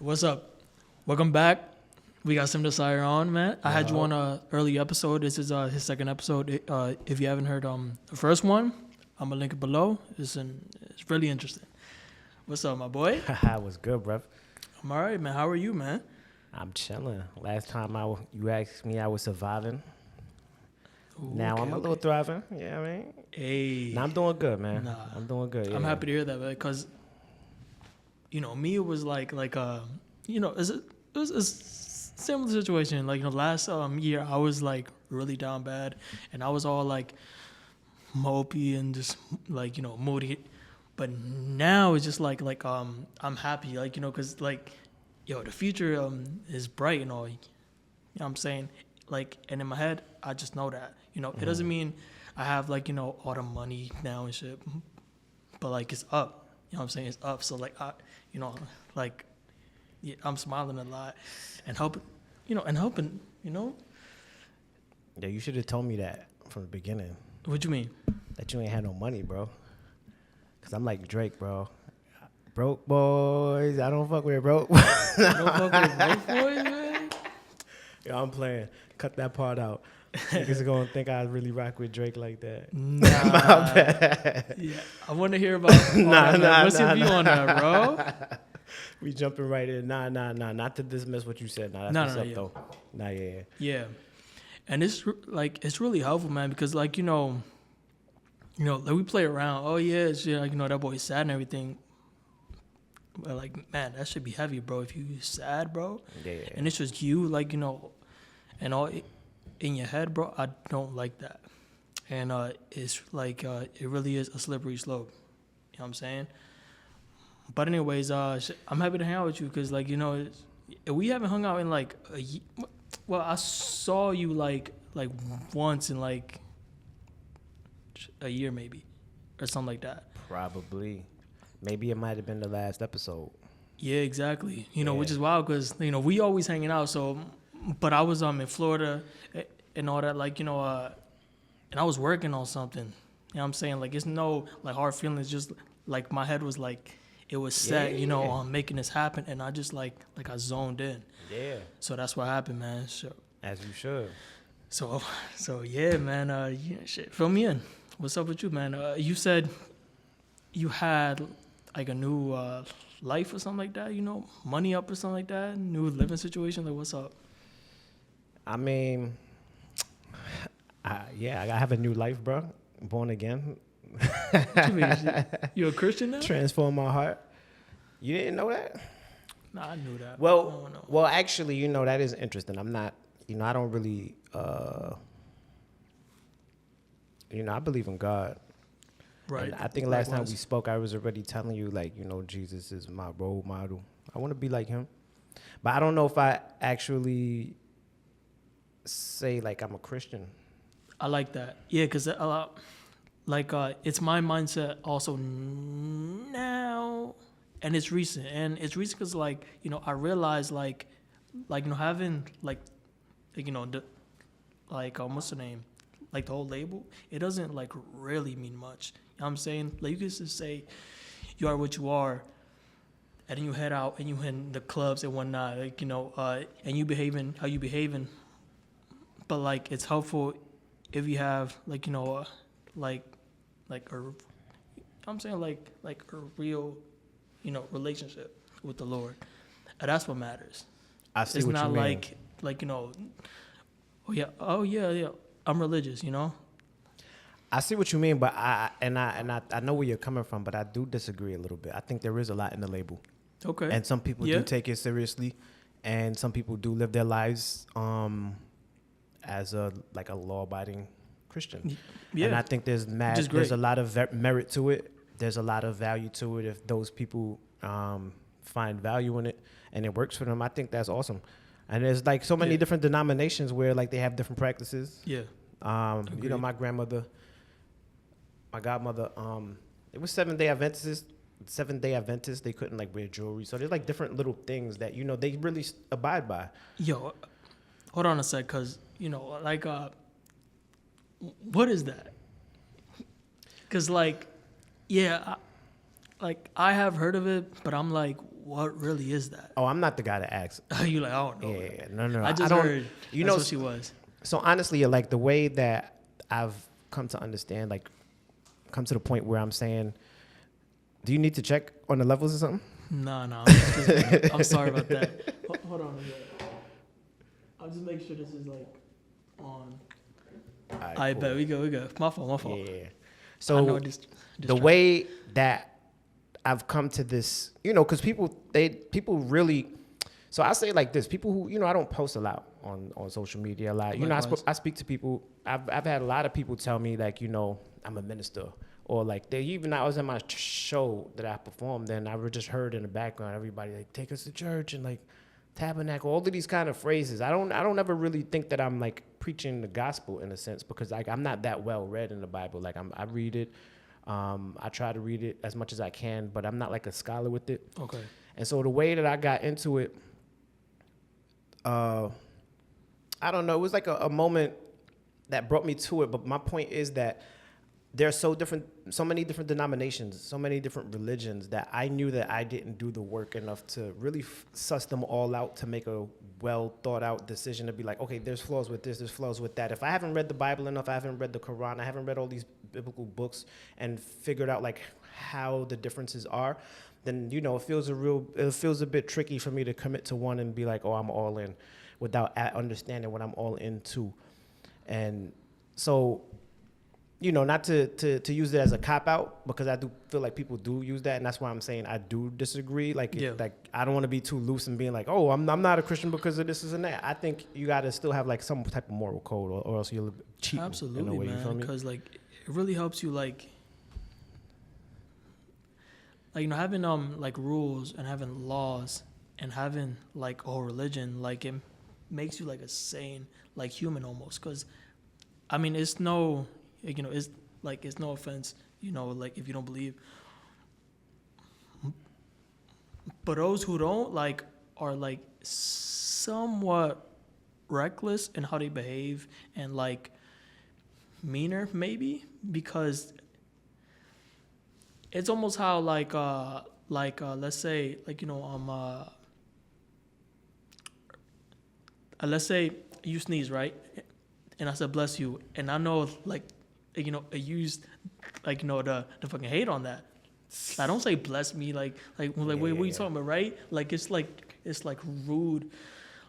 What's up? Welcome back. We got Simthesire on, man. I had you on Yo. a early episode. This is his second episode. If you haven't heard the first one, I'm gonna link it below. It's really interesting. What's up, my boy? What's good, bruv? I'm all right, man. How are you, man? I'm chilling. Last time you asked me, I was surviving. Ooh, Now okay, I'm a little thriving. Yeah, I mean. Hey. Now I'm doing good, man. Nah. I'm doing good. Yeah. I'm happy to hear that, man, because me, it was like it's a similar situation. Like last year, I was like really down bad, and I was all like mopey and just like moody. But now it's just like I'm happy, because the future is bright and all. You know what I'm saying? Like, and in my head, I just know that. It doesn't mean I have all the money now and shit, but like it's up. You know what I'm saying? It's up. So like yeah, I'm smiling a lot and helping. Yeah, you should have told me that from the beginning. What you mean? That you ain't had no money, bro. Cause I'm like Drake, bro. Broke boys, I don't fuck with broke. You don't fuck with broke boys, man? Yo, I'm playing. Cut that part out. Niggas gonna think I really rock with Drake like that. Nah. My bad. Yeah, I want to hear about what's your view on that, bro? We jumping right in. Nah. Not to dismiss what you said. Nah, that's what's up, yeah. though. Nah, yeah. Yeah, and it's really helpful, man, because like like we play around. Oh yeah, it's, that boy's sad and everything. But like, man, that should be heavy, bro. If you sad, bro, Yeah. and it's just you, and all in your head, bro. I don't like that, and it's like it really is a slippery slope. You know what I'm saying? But anyways, I'm happy to hang out with you because we haven't hung out in like a year. Well, I saw you like once in like a year maybe, or something like that. Probably. Maybe it might have been the last episode. Yeah, exactly. Yeah. Which is wild because we always hanging out. So, but I was in Florida and all that, and I was working on something. You know what I'm saying? Like it's no like hard feelings. Just like my head was like it was set. Yeah. On making this happen, and I just like I zoned in. Yeah. So that's what happened, man. As you should. So yeah, man. Shit. Fill me in. What's up with you, man? You said you had like a new life or something like that. Money up or something like that. New living situation. Like, what's up? I mean, I have a new life, bro. Born again. What you mean? You a Christian now? Transform my heart. You didn't know that? Nah, I knew that. Well, actually, that is interesting. I'm not, I don't really, I believe in God. Right. And I think last time we spoke, I was already telling you, Jesus is my role model. I want to be like him. But I don't know if I actually say, I'm a Christian. I like that. Yeah, because it's my mindset also now, and it's recent. And it's recent because, I realized, having, what's the name? Like, the whole label, it doesn't, really mean much. You know what I'm saying? Like, you can just say you are what you are, and then you head out and you hit the clubs and whatnot, and you behaving how you behaving. But, it's helpful if you have, I'm saying, a real, relationship with the Lord. And that's what matters. I see it's what not you mean. oh yeah, I'm religious, I see what you mean, but I know where you're coming from, but I do disagree a little bit. I think there is a lot in the label. Okay. And some people do take it seriously, and some people do live their lives as a law-abiding Christian. Yeah. And I think there's a lot of merit to it. There's a lot of value to it if those people find value in it and it works for them. I think that's awesome. And there's so many different denominations where they have different practices. Yeah. My grandmother, my godmother, it was Seventh-day Adventists. They couldn't wear jewelry. So there's different little things that, they really abide by. Yo, hold on a sec, because, what is that? Because, I have heard of it, but I'm like, what really is that? Oh, I'm not the guy to ask. You like, I don't know. Yeah, no. I just don't, heard you that's know, what she was. So honestly, like the way that I've come to understand, like come to the point where I'm saying, do you need to check on the levels or something? No. I'm sorry about that. Hold on a minute. I'll just make sure this is like on. Right, I cool. bet we go. My fault. Yeah. I So know the way that I've come to this, because people really. So I say like this: people who, I don't post a lot on social media a lot. I speak to people. I've had a lot of people tell me like, I'm a minister, or like I was in my show that I performed, and I just heard in the background everybody like, take us to church and like tabernacle, all of these kind of phrases. I don't ever really think that I'm like preaching the gospel in a sense, because like I'm not that well read in the Bible. Like I read it. I try to read it as much as I can, but I'm not like a scholar with it. Okay. And so the way that I got into it, I don't know. It was like a moment that brought me to it. But my point is that there's so many different denominations, so many different religions, that I knew that I didn't do the work enough to really suss them all out to make a well thought out decision to be like, okay, there's flaws with this, there's flaws with that. If I haven't read the Bible enough, I haven't read the Quran, I haven't read all these biblical books and figured out like how the differences are, then it feels a bit tricky for me to commit to one and be like, oh, I'm all in, without understanding what I'm all into. And so, not to use it as a cop out, because I do feel like people do use that, and that's why I'm saying I do disagree. Like, I don't want to be too loose and being like, oh, I'm not a Christian because of this and that. I think you got to still have like some type of moral code, or else you'll cheat. Absolutely, in a way, man. Because like it really helps you like having like rules and having laws and having like a whole religion, like it makes you like a sane like human almost. Because I mean, it's no. It's like, it's no offense, like if you don't believe. But those who don't like are like somewhat reckless in how they behave and like meaner maybe, because it's almost how let's say let's say you sneeze, right? And I said bless you, and I know like I used the fucking hate on that. I don't say bless me like wait, what are you talking about, right? Like it's like rude.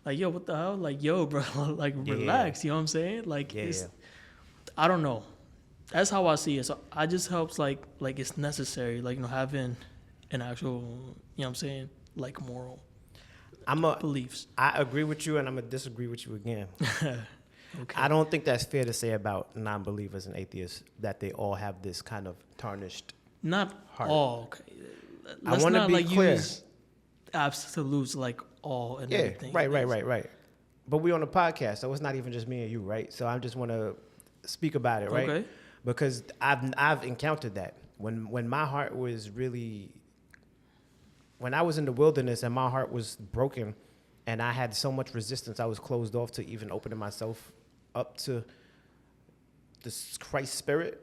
Like, yo, what the hell? Like, yo, bro, like relax, you know what I'm saying? Like I don't know. That's how I see it. So I just helps like it's necessary, like having an actual, what I'm saying, like moral beliefs. I agree with you, and I'm gonna disagree with you again. Okay. I don't think that's fair to say about non-believers and atheists, that they all have this kind of tarnished Not heart. all. Okay. I want to be clear. Use absolutes like all and everything. Right. But we on a podcast, so it's not even just me and you, right? So I just want to speak about it, right? Okay. Because I've encountered that when my heart was really, when I was in the wilderness and my heart was broken, and I had so much resistance, I was closed off to even opening myself up to this Christ spirit.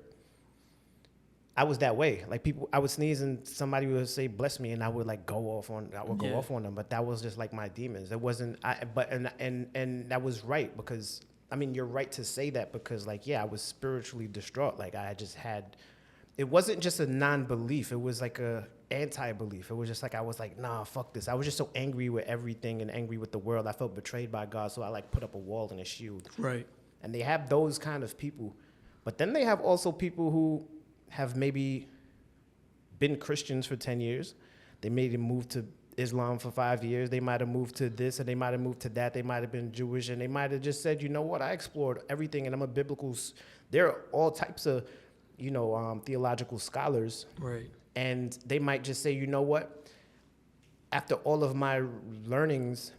I was that way. Like I would sneeze and somebody would say bless me, and I would like go off on them. But that was just like my demons. It wasn't. And that was right, because I mean, you're right to say that, because like I was spiritually distraught. Like I just had. It wasn't just a non-belief. It was like a anti-belief. It was just like I was like, nah, fuck this. I was just so angry with everything and angry with the world. I felt betrayed by God, so I like put up a wall and a shield. Right. And they have those kind of people, but then they have also people who have maybe been Christians for 10 years. They maybe moved to Islam for 5 years. They might have moved to this, and they might have moved to that. They might have been Jewish, and they might have just said, you know what, I explored everything, and I'm a biblical. There are all types of, theological scholars. Right. And they might just say, you know what, after all of my learnings,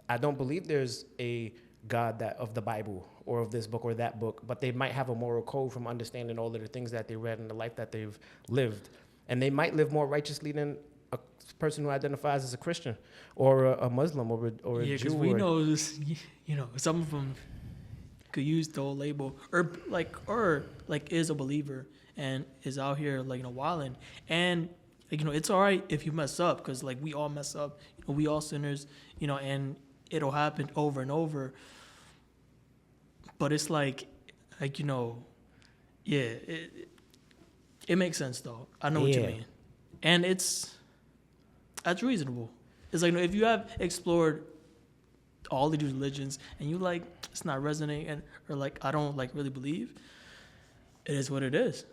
I don't believe there's a God that of the Bible or of this book or that book, but they might have a moral code from understanding all of the things that they read in the life that they've lived. And they might live more righteously than a person who identifies as a Christian or a Muslim or a Jew. Yeah, because we know this, some of them could use the whole label or is a believer and is out here wilding. And like, you know, it's all right if you mess up, because like we all mess up, you know, we all sinners, you know, and it'll happen over and over. But it's like you know, yeah, it makes sense though. I know what you mean, and that's reasonable. It's like, you know, if you have explored all of these religions and you like it's not resonating, and or like I don't like really believe, it is what it is.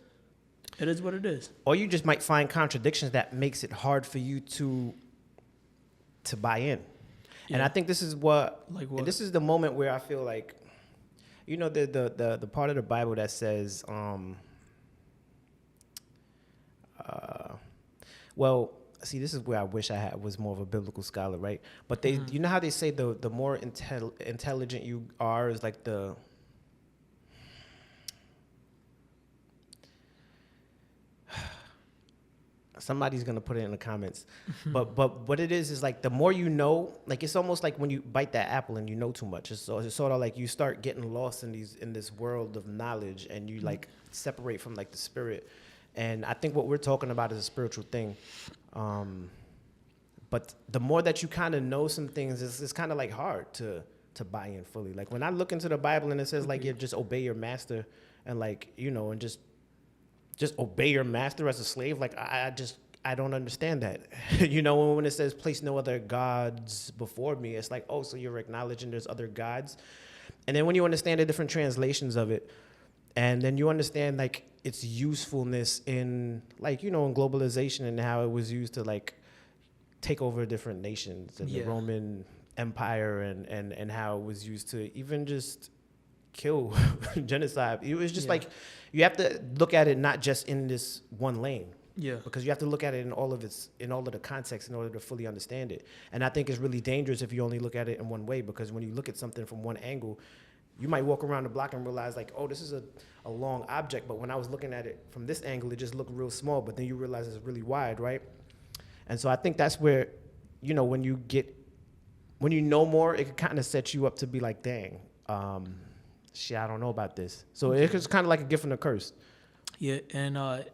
It is what it is. Or you just might find contradictions that makes it hard for you to buy in. Yeah. And I think this is what? And this is the moment where I feel like, you know, the part of the Bible that says, well, see, this is where I wish I was more of a biblical scholar, right? But they, you know how they say the more intelligent you are is like the, somebody's gonna put it in the comments, but what it is like the more you know, like it's almost like when you bite that apple and you know too much. It's sort of like you start getting lost in this world of knowledge, and you like separate from like the spirit. And I think what we're talking about is a spiritual thing. But the more that you kind of know some things, it's kind of like hard to buy in fully. Like when I look into the Bible and it says like, you just obey your master, and like, you know, and just obey your master as a slave. Like I don't understand that. You know, when it says place no other gods before me, it's like, oh, so you're acknowledging there's other gods. And then when you understand the different translations of it, and then you understand like its usefulness in like, you know, in globalization and how it was used to like take over different nations and the Roman Empire, and how it was used to even just kill, genocide. It was just like, you have to look at it not just in this one lane. Yeah. Because you have to look at it in all of the context in order to fully understand it. And I think it's really dangerous if you only look at it in one way, because when you look at something from one angle, you might walk around the block and realize like, oh, this is a long object, but when I was looking at it from this angle, it just looked real small, but then you realize it's really wide, right? And so I think that's where, you know, when you know more, it can kind of set you up to be like, dang, shit, I don't know about this. So it's kind of like a gift and a curse. Yeah, and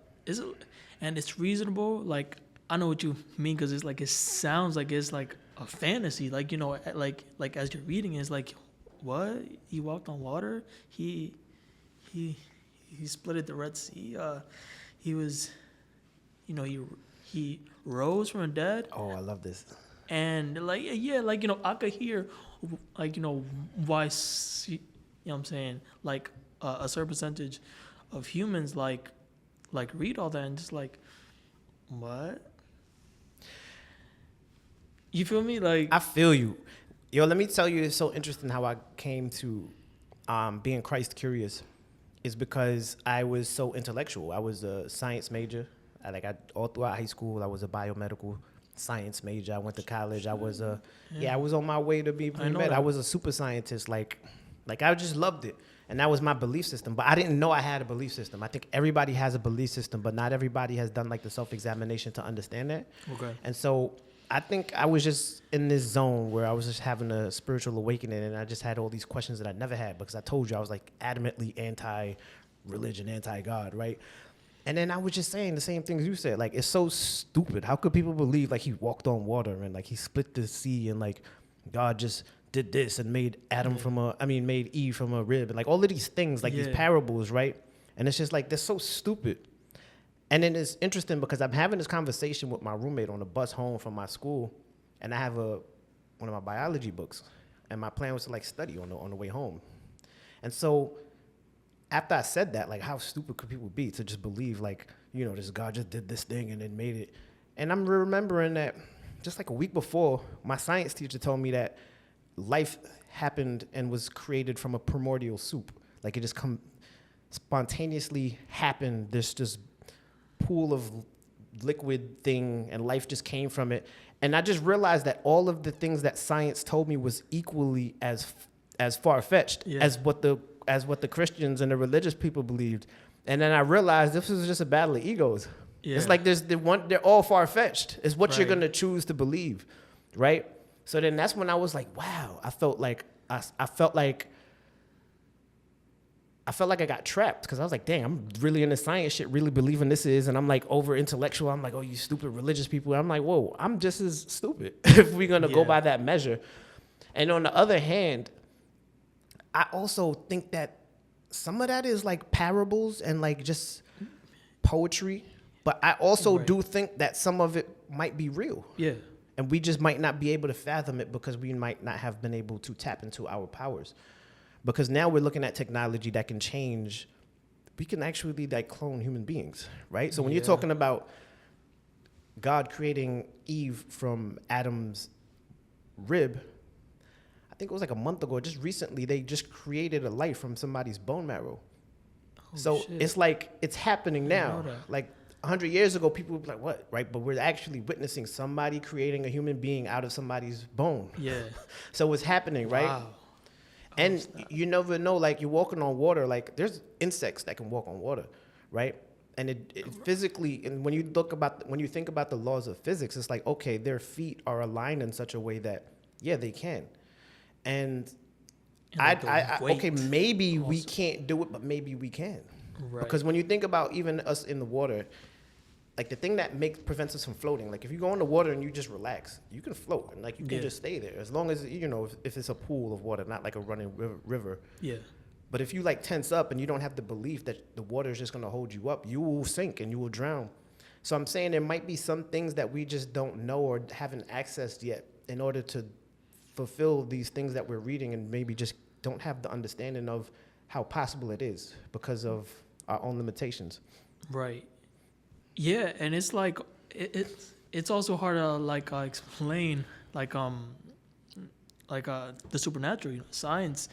it's reasonable. Like, I know what you mean, because it's like, it sounds like it's like a fantasy. Like, you know, like as you're reading it, it's like, what? He walked on water? He split the Red Sea. He was, you know, he rose from the dead. Oh, I love this. And like, yeah, like, you know, I could hear, like, you know, why, you know what I'm saying, like a certain percentage of humans like read all that and just like, what? You feel me? Like, I feel you. Yo, let me tell you, it's so interesting how I came to being Christ curious. Is because I was so intellectual. I was a science major. All throughout high school, I was a biomedical science major. I went to college. I was I was on my way to be pre-med. I was a super scientist. Like I just loved it. And that was my belief system. But I didn't know I had a belief system. I think everybody has a belief system, but not everybody has done like the self-examination to understand that. Okay. And so I think I was just in this zone where I was just having a spiritual awakening, and I just had all these questions that I never had, because I told you I was like adamantly anti-religion, anti-God, right? And then I was just saying the same things you said. Like, it's so stupid. How could people believe like he walked on water and like he split the sea and like God just did this and made made Eve from a rib, and like all of these things, like these parables, right? And it's just like, they're so stupid. And then it's interesting because I'm having this conversation with my roommate on the bus home from my school, and I have one of my biology books, and my plan was to like study on the way home. And so after I said that, like, how stupid could people be to just believe like, you know, this God just did this thing and then made it. And I'm remembering that just like a week before, my science teacher told me that life happened and was created from a primordial soup. Like, it just spontaneously happened. This just pool of liquid thing, and life just came from it. And I just realized that all of the things that science told me was equally as far-fetched as what the Christians and the religious people believed. And then I realized this was just a battle of egos. Yeah. It's like they're all far-fetched. It's what you're gonna choose to believe, right? So then that's when I was like, wow. I felt like I felt like I got trapped because I was like, dang, I'm really into science shit, really believing this is, and I'm like over intellectual. I'm like, oh, you stupid religious people. I'm like, whoa, I'm just as stupid if we're gonna go by that measure. And on the other hand, I also think that some of that is like parables and like just poetry, but I also do think that some of it might be real. Yeah. And we just might not be able to fathom it because we might not have been able to tap into our powers. Because now we're looking at technology that can change. We can actually like clone human beings, right? So when you're talking about God creating Eve from Adam's rib, I think it was like a month ago, just recently, they just created a life from somebody's bone marrow. So it's like, it's happening now. Like 100 years ago, people would be like, what, right? But we're actually witnessing somebody creating a human being out of somebody's bone. Yeah. So it's happening, right? Wow. And you never know, like you're walking on water, like there's insects that can walk on water, right? And it physically, and when you think about the laws of physics, it's like, okay, their feet are aligned in such a way that, yeah, they can. And okay, maybe we can't do it, but maybe we can. Right. Because when you think about even us in the water, like the thing that prevents us from floating, like if you go in the water and you just relax, you can float and like you can just stay there as long as, you know, if it's a pool of water, not like a running river. Yeah. But if you like tense up and you don't have the belief that the water is just going to hold you up, you will sink and you will drown. So I'm saying there might be some things that we just don't know or haven't accessed yet in order to fulfill these things that we're reading, and maybe just don't have the understanding of how possible it is because of our own limitations. Right. Yeah, and it's like it's also hard to like explain like the supernatural, you know, science.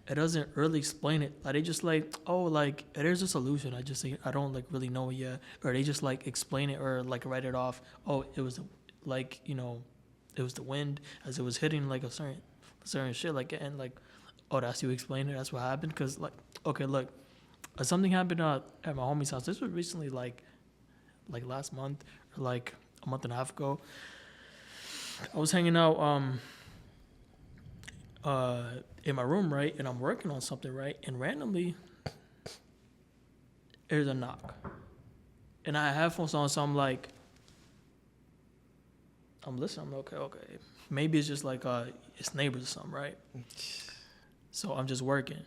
It doesn't really explain it. Like they just like, oh, like there's a solution. I just say I don't like really know it yet, or they just like explain it or like write it off. Oh, it was like, you know, it was the wind as it was hitting like a certain shit, like, and like, oh, that's you explain it. That's what happened. Cause like, okay, look, something happened at my homie's house. This was recently like last month or like a month and a half ago. I was hanging out in my room, right, and I'm working on something, right, and randomly there's a knock, and I have headphones on, so I'm like, I'm listening. I'm like, okay, maybe it's just like it's neighbors or something, right? So I'm just working.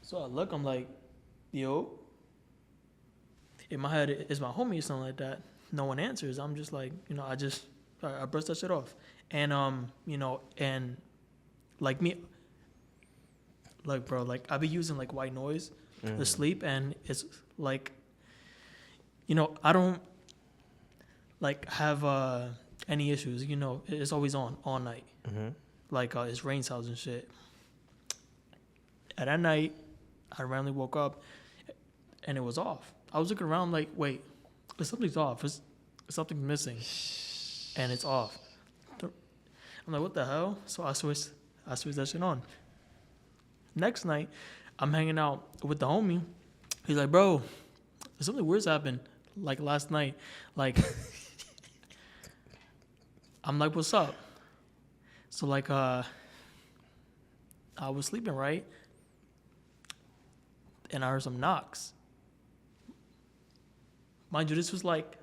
So I look, I'm like, yo. In my head, it's my homie or something like that. No one answers. I'm just like, you know, I brush that shit off. And, you know, and like me, like, bro, like I be using like white noise to sleep, and it's like, you know, I don't like have any issues, you know, it's always on all night. Mm-hmm. Like it's rain sounds and shit. At that night, I randomly woke up and it was off. I was looking around like, wait, something's off. Something's missing, and it's off. I'm like, what the hell? So I switched that shit on. Next night, I'm hanging out with the homie. He's like, bro, something weird's happened. Like last night, like, I'm like, what's up? So like, I was sleeping, right, and I heard some knocks. Mind you, this was like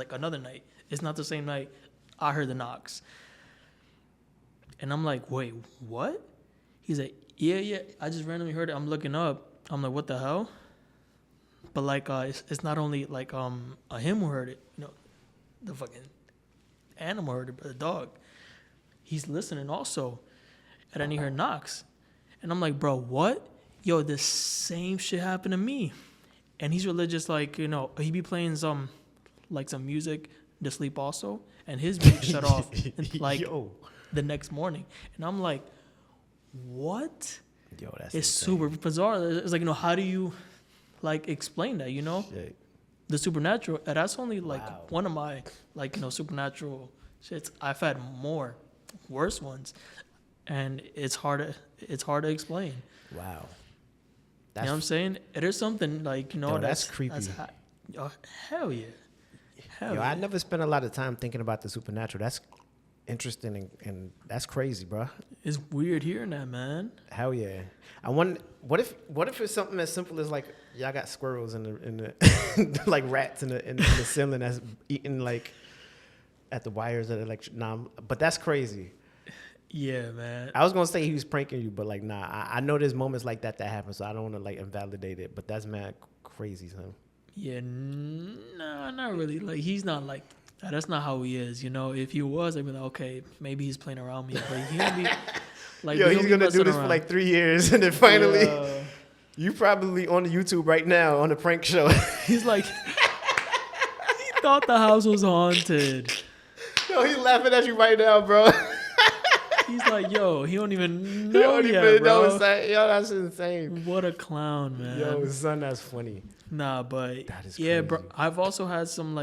another night. It's not the same night. I heard the knocks. And I'm like, wait, what? He's like, yeah. I just randomly heard it. I'm looking up. I'm like, what the hell? But like, it's not only like a him who heard it. You know, the fucking animal heard it, but the dog. He's listening also. And then he heard knocks. And I'm like, bro, what? Yo, the same shit happened to me. And he's religious, like, you know, he be playing some music to sleep also, and his beat shut off like the next morning. And I'm like, what? Yo, that's it's insane. Super bizarre. It's like, you know, how do you like explain that, you know? Shit. The supernatural, and that's only like one of my like, you know, supernatural shits. I've had more worse ones, and it's hard to explain. Wow. You know what I'm saying? It is something like, you know, that's creepy. Hell yeah. I never spent a lot of time thinking about the supernatural. Interesting, and that's crazy, bro. It's weird hearing that, man. Hell yeah. I wonder what if it's something as simple as like y'all got squirrels in the like rats in the ceiling that's eating like at the wires of the electric. Nah, but that's crazy. Yeah, man. I was gonna say he was pranking you, but like nah. I know there's moments like that happen, so I don't want to like invalidate it. But that's mad crazy, son. Yeah, no, not really. Like he's not like that. That's not how he is. You know, if he was, I'd be like, okay, maybe he's playing around me, but he don't be like. Yo, he he's don't be gonna do messing this for around. like 3 years, and then finally, Yeah. you probably on the YouTube right now on a prank show. He's like, he thought the house was haunted. Yo, he's laughing at you right now, bro. He's like, yo, he don't even You know don't yet, even bro. know, son. Yo, that's insane. What a clown, man. Yo, son, that's funny. Nah, but That is yeah, crazy. bro. I've also had some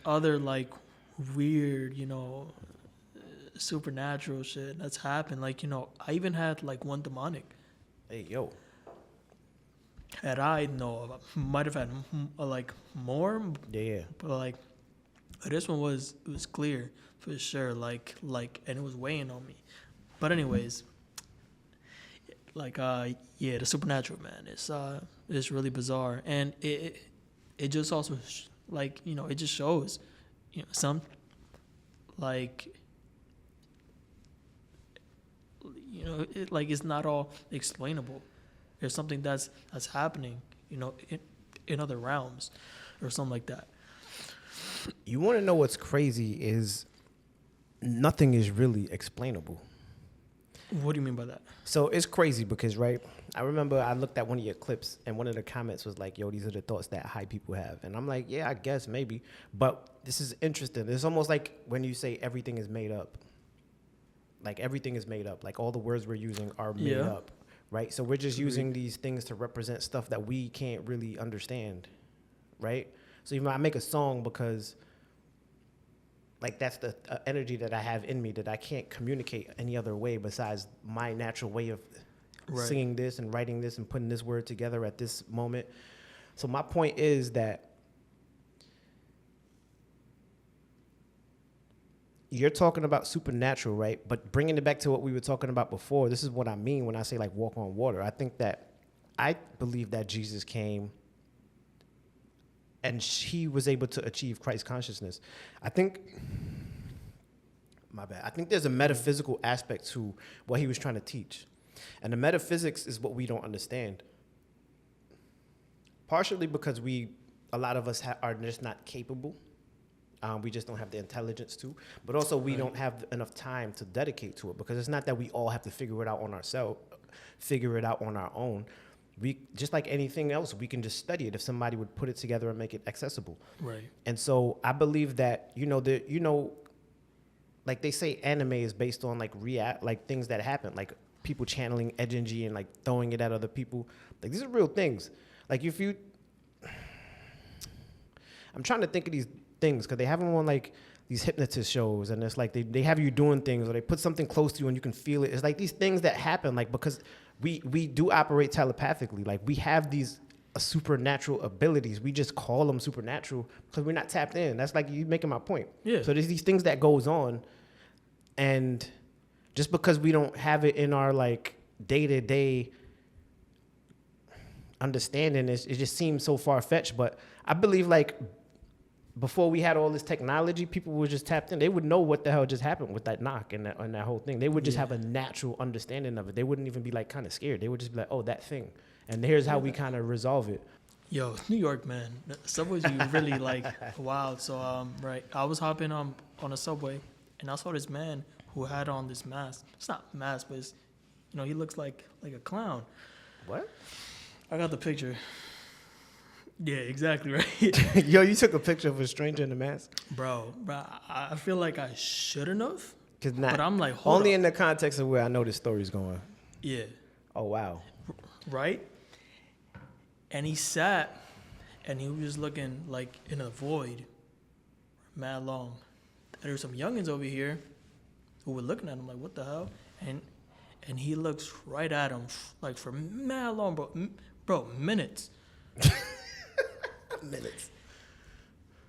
other like weird, supernatural shit that's happened. Like, I even had like one demonic Hey, yo. that I know of. Might have had like more, Yeah. but like this one it was clear for sure. Like, and it was weighing on me. But anyways, yeah, the supernatural, man. It's really bizarre, and it just also it just shows, some like it's not all explainable. There's something that's happening, in other realms, or something like that. You want to know what's crazy is nothing is really explainable. What do you mean by that? So it's crazy because, right, I remember I looked at one of your clips and one of the comments was like, yo, these are the thoughts that high people have. And I'm like, yeah, I guess maybe. But this is interesting. It's almost like when you say everything is made up. Like everything is made up. Like all the words we're using are made Yeah. up, right? So we're just using these things to represent stuff that we can't really understand, right? So even I make a song because like that's the energy that I have in me that I can't communicate any other way besides my natural way of Right. singing this and writing this and putting this word together at this moment. So my point is that you're talking about supernatural, right? But bringing it back to what we were talking about before, this is what I mean when I say like walk on water. I believe that Jesus came and he was able to achieve Christ consciousness. I think there's a metaphysical aspect to what he was trying to teach. And the metaphysics is what we don't understand. Partially because a lot of us are just not capable. We just don't have the intelligence to. But also we don't have enough time to dedicate to it because it's not that we all have to figure it out on our own. We just like anything else, we can just study it if somebody would put it together and make it accessible. Right. And so I believe that like they say anime is based on like things that happen, like people channeling energy and like throwing it at other people. Like these are real things. Like I'm trying to think of these things because they have them on like these hypnotist shows, and it's like they have you doing things, or they put something close to you and you can feel it. It's like these things that happen, like because we do operate telepathically. Like we have these supernatural abilities. We just call them supernatural because we're not tapped in. That's like you making my point. Yeah. So there's these things that goes on, and just because we don't have it in our like day-to-day understanding, it just seems so far-fetched. But I believe like before we had all this technology, people were just tapped in. They would know what the hell just happened with that knock and that whole thing. They would just have a natural understanding of it. They wouldn't even be like kind of scared. They would just be like, oh, that thing. And here's how we kind of resolve it. Yo, New York, man. The subways you really like wild. So right, I was hopping on a subway and I saw this man who had on this mask. It's not a mask, but it's, he looks like a clown. What? I got the picture. Yeah, exactly right. Yo, you took a picture of a stranger in a mask? Bro, I feel like I shouldn't have. But I'm like, hold only up. in the context of where I know this story's going. Yeah. Oh, wow. Right? And he sat and he was just looking like in a void, mad long. And there were some youngins over here who were looking at him like, what the hell? And he looks right at him like for mad long, bro, minutes. Minutes.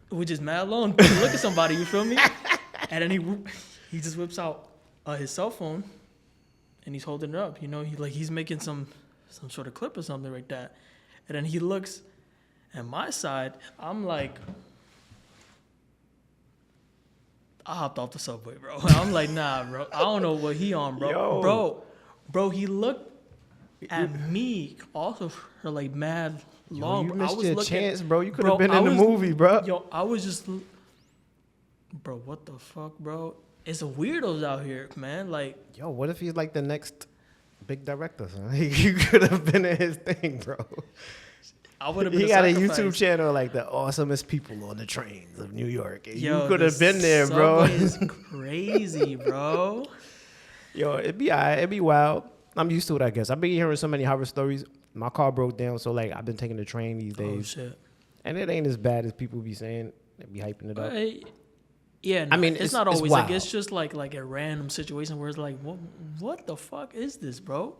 Which is mad long. You look at somebody, you feel me? And then he just whips out his cell phone, and he's holding it up. You know, he's making some sort of clip or something like that. And then he looks at my side. I'm like, I hopped off the subway, bro. I'm like, nah, bro. I don't know what he on, bro. Yo. Bro, he looked at me also for like mad long. You bro. missed your chance, bro. You could bro, have been I in the was- movie, bro. Yo, I was just, bro, what the fuck, bro? It's weirdos out here, man. Like, Yo, what if he's like the next big director? Son? You could have been in his thing, bro. I would have been He got a sacrifice. YouTube channel like the awesomest people on the trains of New York. And Yo, you could the have been there, bro. subway is crazy, bro. Yo, it'd be all right. It'd be wild. I'm used to it, I guess. I've been hearing so many horror stories. My car broke down, so like I've been taking the train these Oh days. shit. And it ain't as bad as people be saying. They be hyping it up. But, yeah, I mean, it's it's- not it's always like wild. it's just like a random situation where it's like, what the fuck is this, bro?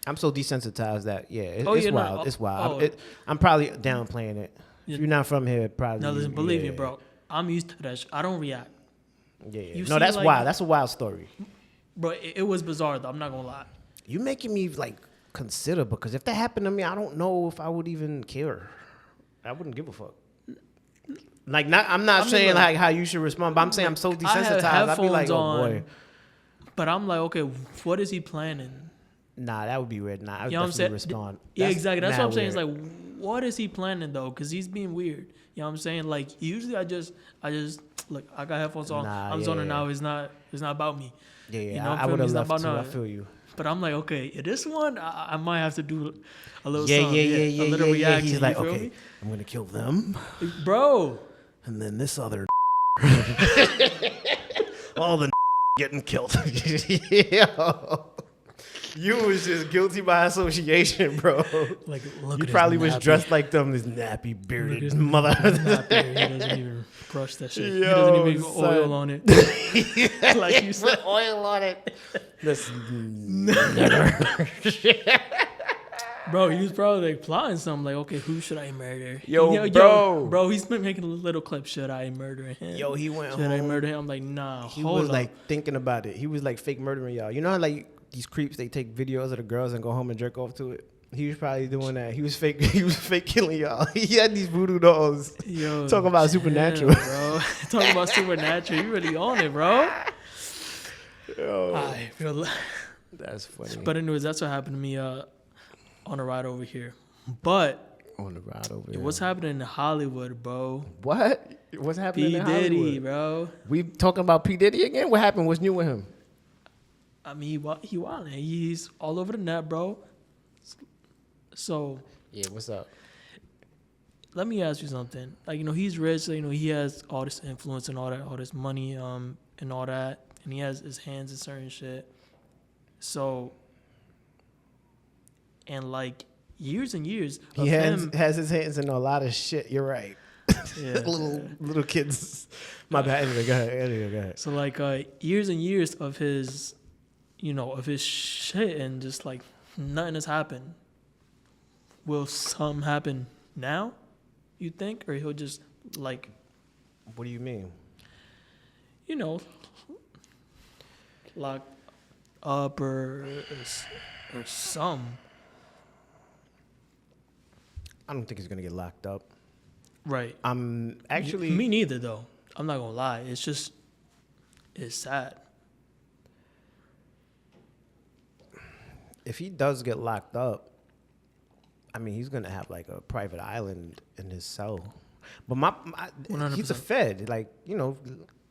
I'm so desensitized that it's yeah, no, wild. It's wild. oh. I'm probably downplaying it. Yeah. If you're not from here, probably. Now listen, believe me, yeah. bro. I'm used to that. I don't react, Yeah. You No, see, that's like- wild. That's a wild story. bro. It was bizarre though. I'm not gonna lie. You making me like consider, because if that happened to me, I don't know if I would even care. I wouldn't give a fuck. Like, I'm not mean, saying like- like how you should respond, but I'm saying I'm so I have desensitized. I'd be like, headphones oh on. boy, But I'm like, okay, what is he planning? nah, that would be weird. Nah, I would You know what I'm definitely saying? respond. Yeah, exactly. That's mad what I'm saying. It's weird. like, what is he planning though? Because he's being weird. You know what I'm saying? Like, usually I just look. I got headphones on. Nah, I'm yeah, zoning yeah. out. It's not about me. yeah, you know, I feel would me? have It's not left about too. I nothing. feel you. But I'm like, okay, this one I might have to do a little Yeah, something. yeah. A little reaction. He's you like, feel okay, me? I'm gonna kill them, Bro. and then this other, all the getting killed. Yo. You was just guilty by association, bro. Like, look You at probably his was nappy. dressed like them, this nappy, Look at bearded his mother. nappy. He doesn't even brush that shit. he Yo, doesn't even even son. oil on it. Like you said. Put oil on it. This Bro, he was probably like plotting something like, okay, who should I murder? Yo, bro. He's been making a little clip. Should I murder him? Yo, he went Should I home. murder him? I'm like, nah, He hold was up. like thinking about it. He was like fake murdering y'all. You know how like these creeps, they take videos of the girls and go home and jerk off to it? He was probably doing that. He was fake. He was fake killing y'all. He had these voodoo dolls. Yo, Talking about chill, supernatural. bro. Talking about supernatural. You really on it, bro. Yo, I feel. that's funny. But anyways, that's what happened to me on a ride over here. But On the ride over there. what's happening in Hollywood, bro? What? What's happening in P Diddy, Hollywood? bro. We talking about P Diddy again? What happened? What's new with him? I mean, he wildin'. He's all over the net, bro. So Yeah, what's up? let me ask you something. Like, he's rich. So, he has all this influence and all this money, and all that, and he has his hands in certain shit. So, and like years and years of He him. has his hands in a lot of shit. You're right. Yeah. little kids. My bad. Anyway, go ahead. So like years and years of his, of his shit, and just like nothing has happened. Will some happen now? You think, or he'll just like, What do you mean? lock up or some. I don't think he's gonna get locked up. Right. I'm actually Me neither, though. I'm not gonna lie. It's sad. if he does get locked up, I mean, he's gonna have like a private island in his cell. But he's a 100%. Fed, like yeah,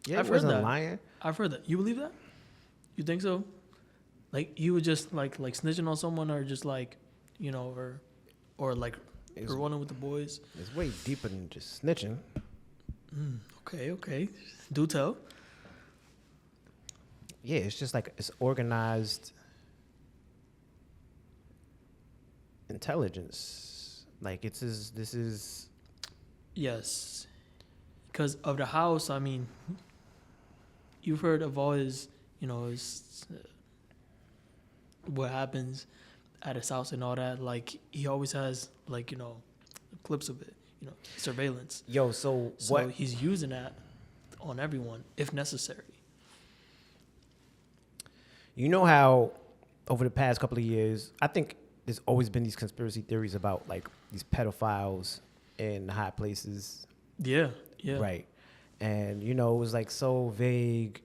he I've heard wasn't that. lying. I've heard that. You believe that? You think so? Like you would just like snitching on someone, or just like, or like It's- running with the boys. It's way deeper than just snitching. Okay. Do tell. Yeah, it's just like it's organized intelligence. Like this is Yes, because of the house. I mean, you've heard of all his, what happens at his house and all that. Like he always has clips of it. Surveillance. yo. So So what? he's using that on everyone if necessary. You know how over the past couple of years, I think there's always been these conspiracy theories about like these pedophiles in high places. Yeah. Yeah. Right. And, you know, it was like so vague,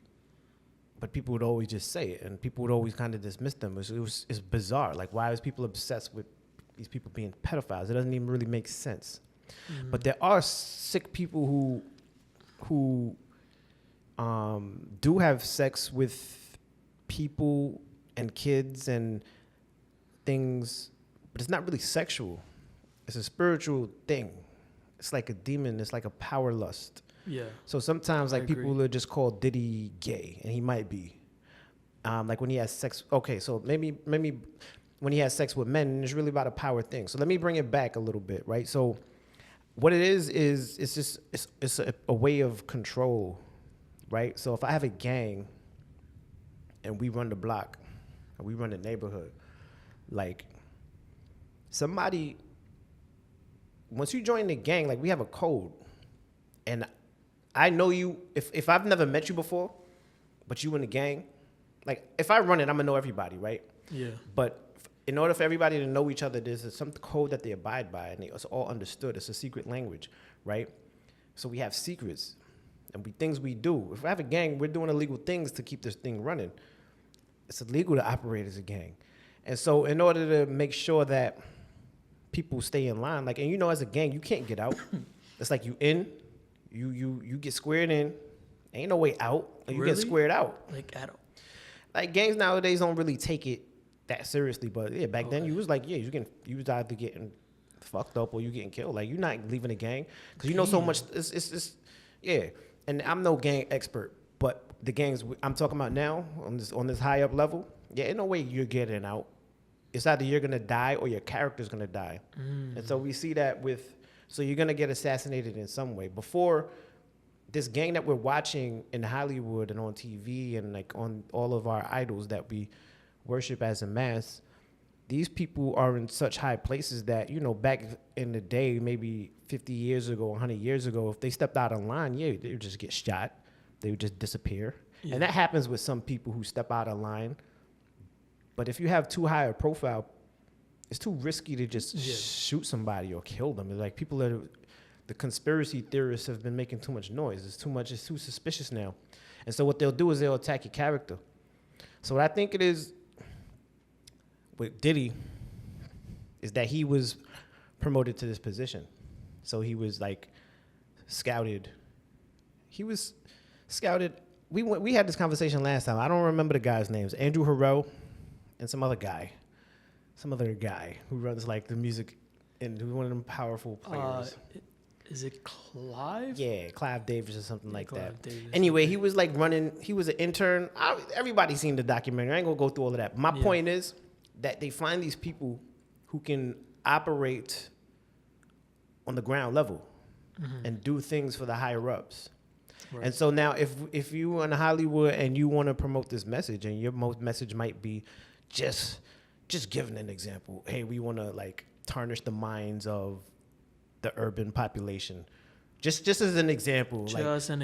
but people would always just say it and people would always kind of dismiss them. It's bizarre. Like, why is people obsessed with these people being pedophiles? It doesn't even really make sense. Mm-hmm. But there are sick people who do have sex with people and kids and things, but it's not really sexual. It's a spiritual thing. It's like a demon. It's like a power lust. Yeah. So sometimes like people are just called Diddy gay, and he might be. Like when he has sex. Okay, so maybe when he has sex with men, it's really about a power thing. So let me bring it back a little bit, right? So what it is it's just it's a way of control, right? So if I have a gang and we run the block and we run the neighborhood, like somebody, once you join the gang, like we have a code, and I know you. If I've never met you before, but you in the gang, like if I run it, I'm gonna know everybody, right? Yeah. But in order for everybody to know each other, there's some code that they abide by, and it's all understood. It's a secret language, right? So we have secrets, and things we do. If we have a gang, we're doing illegal things to keep this thing running. It's illegal to operate as a gang, and so in order to make sure that people stay in line, like, and you know, as a gang, you can't get out. It's like you in. You get squared in, ain't no way out, and you Really? get squared out. Like gangs nowadays don't really take it that seriously, but yeah, back then you was like, yeah, you was either getting fucked up or you getting killed. Like you're not leaving a gang because you know so much. It's yeah. And I'm no gang expert, but the gangs I'm talking about now on this high up level, yeah, ain't no way you're getting out. It's either you're gonna die or your character's gonna die, and so we see that with. So you're gonna get assassinated in some way. Before this gang that we're watching in Hollywood and on TV and like on all of our idols that we worship as a mass, these people are in such high places that, you know, back in the day, maybe 50 years ago, 100 years ago, if they stepped out of line, yeah, they would just get shot. They would just disappear. Yeah. And that happens with some people who step out of line. But if you have too high a profile, it's too risky to just shoot somebody or kill them. It's like the conspiracy theorists have been making too much noise. It's too suspicious now. And so what they'll do is they'll attack your character. So what I think it is with Diddy is that he was promoted to this position. So he was like scouted. He was scouted. We had this conversation last time. I don't remember the guy's names. Andrew Harrell and some other guy who runs like the music and who's one of them powerful players. Is it Clive? Yeah, Clive Davis or something like that. Davis. Anyway, he was like running. He was an intern. Everybody's seen the documentary. I ain't gonna go through all of that. My point is that they find these people who can operate on the ground level and do things for the higher ups. Right. And so now, if you in Hollywood and you want to promote this message, and your message might be just giving an example. Hey, we want to like tarnish the minds of the urban population. Just as an example. Just an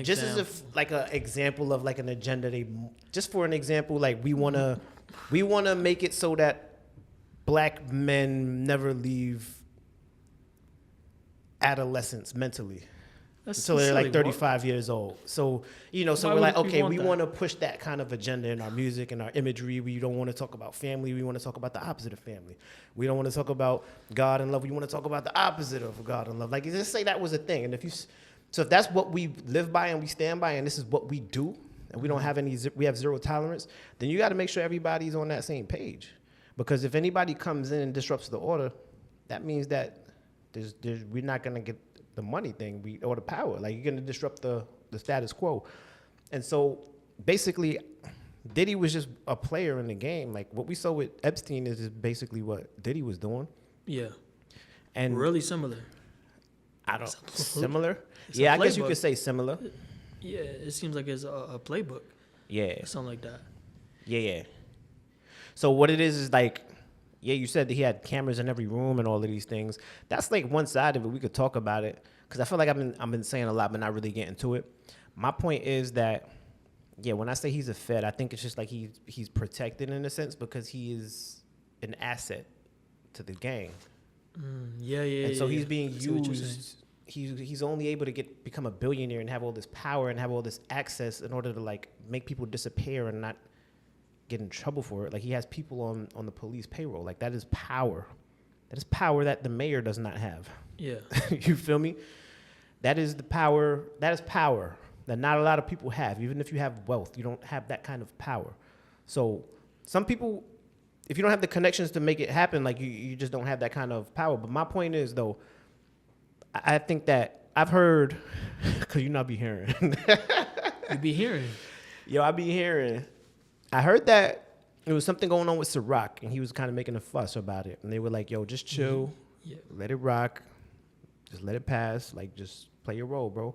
example of like an agenda. Just for an example, like we wanna make it so that black men never leave adolescence mentally. Until they're like 35 years old. So, you know, so we're like, okay, we want to push that kind of agenda in our music and our imagery. We don't want to talk about family. We want to talk about the opposite of family. We don't want to talk about God and love. We want to talk about the opposite of God and love. Like, just say that was a thing. And if that's what we live by and we stand by and this is what we do and we don't have we have zero tolerance, then you got to make sure everybody's on that same page. Because if anybody comes in and disrupts the order, that means that we're not going to get the money thing or the power. Like, you're going to disrupt the status quo. And so basically Diddy was just a player in the game. Like what we saw with Epstein is basically what Diddy was doing. Yeah. And really similar. Similar? Yeah, I guess you could say similar. Yeah, it seems like it's a playbook. Yeah. Or something like that. Yeah. So what it is like, yeah, you said that he had cameras in every room and all of these things. That's like one side of it. We could talk about it because I feel like I've been saying a lot, but not really getting to it. My point is that Yeah, when I say he's a Fed, I think it's just like he's protected in a sense because he is an asset to the gang. And so he's being used. He's only able to become a billionaire and have all this power and have all this access in order to like make people disappear and not get in trouble for it. Like he has people on the police payroll. Like that is power. That is power that the mayor does not have. Yeah. You feel me? That is the power. That is power that not a lot of people have. Even if you have wealth, you don't have that kind of power. So some people, if you don't have the connections to make it happen, like you just don't have that kind of power. But my point is, though, I think that I've heard, because you not be hearing. You be hearing. Yo, I be hearing. I heard that there was something going on with Ciroc, and he was kind of making a fuss about it. And they were like, yo, just chill. Yeah. Let it rock. Just let it pass. Like, just play your role, bro.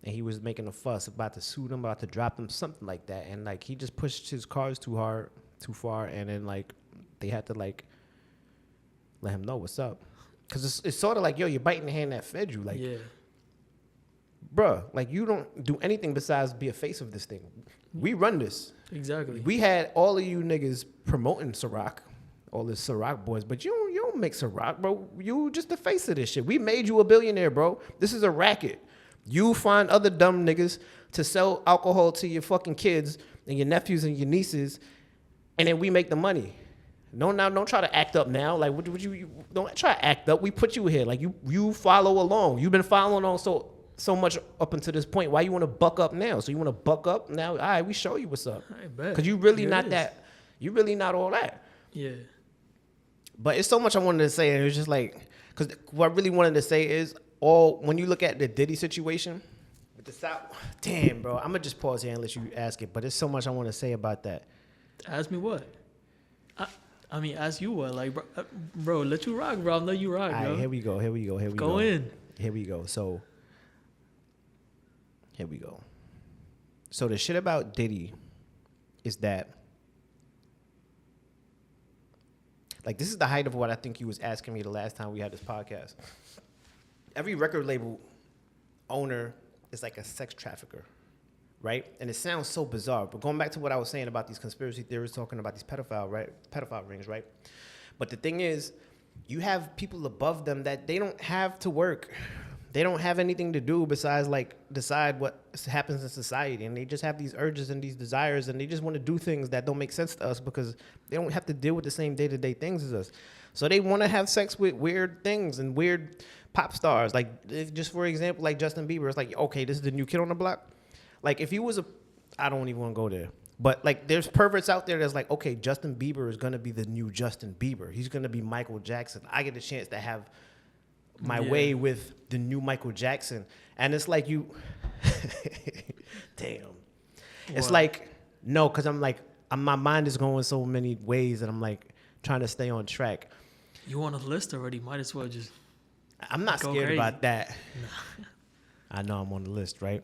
And he was making a fuss about to sue them, about to drop them, something like that. And, like, he just pushed his cars too far. And then, like, they had to, like, let him know what's up. Because it's sort of like, yo, you're biting the hand that fed you. Like, yeah. bruh, like, you don't do anything besides be a face of this thing. We run this. Exactly. We had all of you niggas promoting Ciroc, all the Ciroc boys, but you don't make Ciroc, bro. You just the face of this shit. We made you a billionaire, bro. This is a racket. You find other dumb niggas to sell alcohol to your fucking kids and your nephews and your nieces, and then we make the money. Don't try to act up now. Like, what you don't try to act up. We put you here. Like, you follow along. You've been following on so much up until this point. Why you want to buck up now? So you want to buck up now? All right, we show you what's up. I bet. Because you really Here not it is. that. You really not all that. Yeah. But it's so much I wanted to say, and it was just like, because what I really wanted to say is, when you look at the Diddy situation, with the South, damn, bro, I'm going to just pause here and let you ask it, but there's so much I want to say about that. Ask me what? I mean, ask you what? Like, bro, let you rock, bro. I know you rock, All bro. right, here we go. Go in. Here we go. So, here we go. So, the shit about Diddy is that, like, this is the height of what I think you was asking me the last time we had this podcast. Every record label owner is like a sex trafficker, right? And it sounds so bizarre, but going back to what I was saying about these conspiracy theorists talking about these pedophile rings, right? But the thing is, you have people above them that they don't have to work. They don't have anything to do besides like decide what happens in society, and they just have these urges and these desires, and they just want to do things that don't make sense to us because they don't have to deal with the same day-to-day things as us. So they want to have sex with weird things and weird pop stars. Like, just for example, like Justin Bieber. It's like, okay, this is the new kid on the block. Like, if he was I don't even want to go there. But, like, there's perverts out there that's like, okay, Justin Bieber is going to be the new Justin Bieber. He's going to be Michael Jackson. I get a chance to have my way with the new Michael Jackson. And it's like you, damn. It's like, no, because I'm like, my mind is going so many ways and I'm like trying to stay on track. You on a list already? Might as well just. I'm not go scared crazy. about that. Nah. I know I'm on the list, right?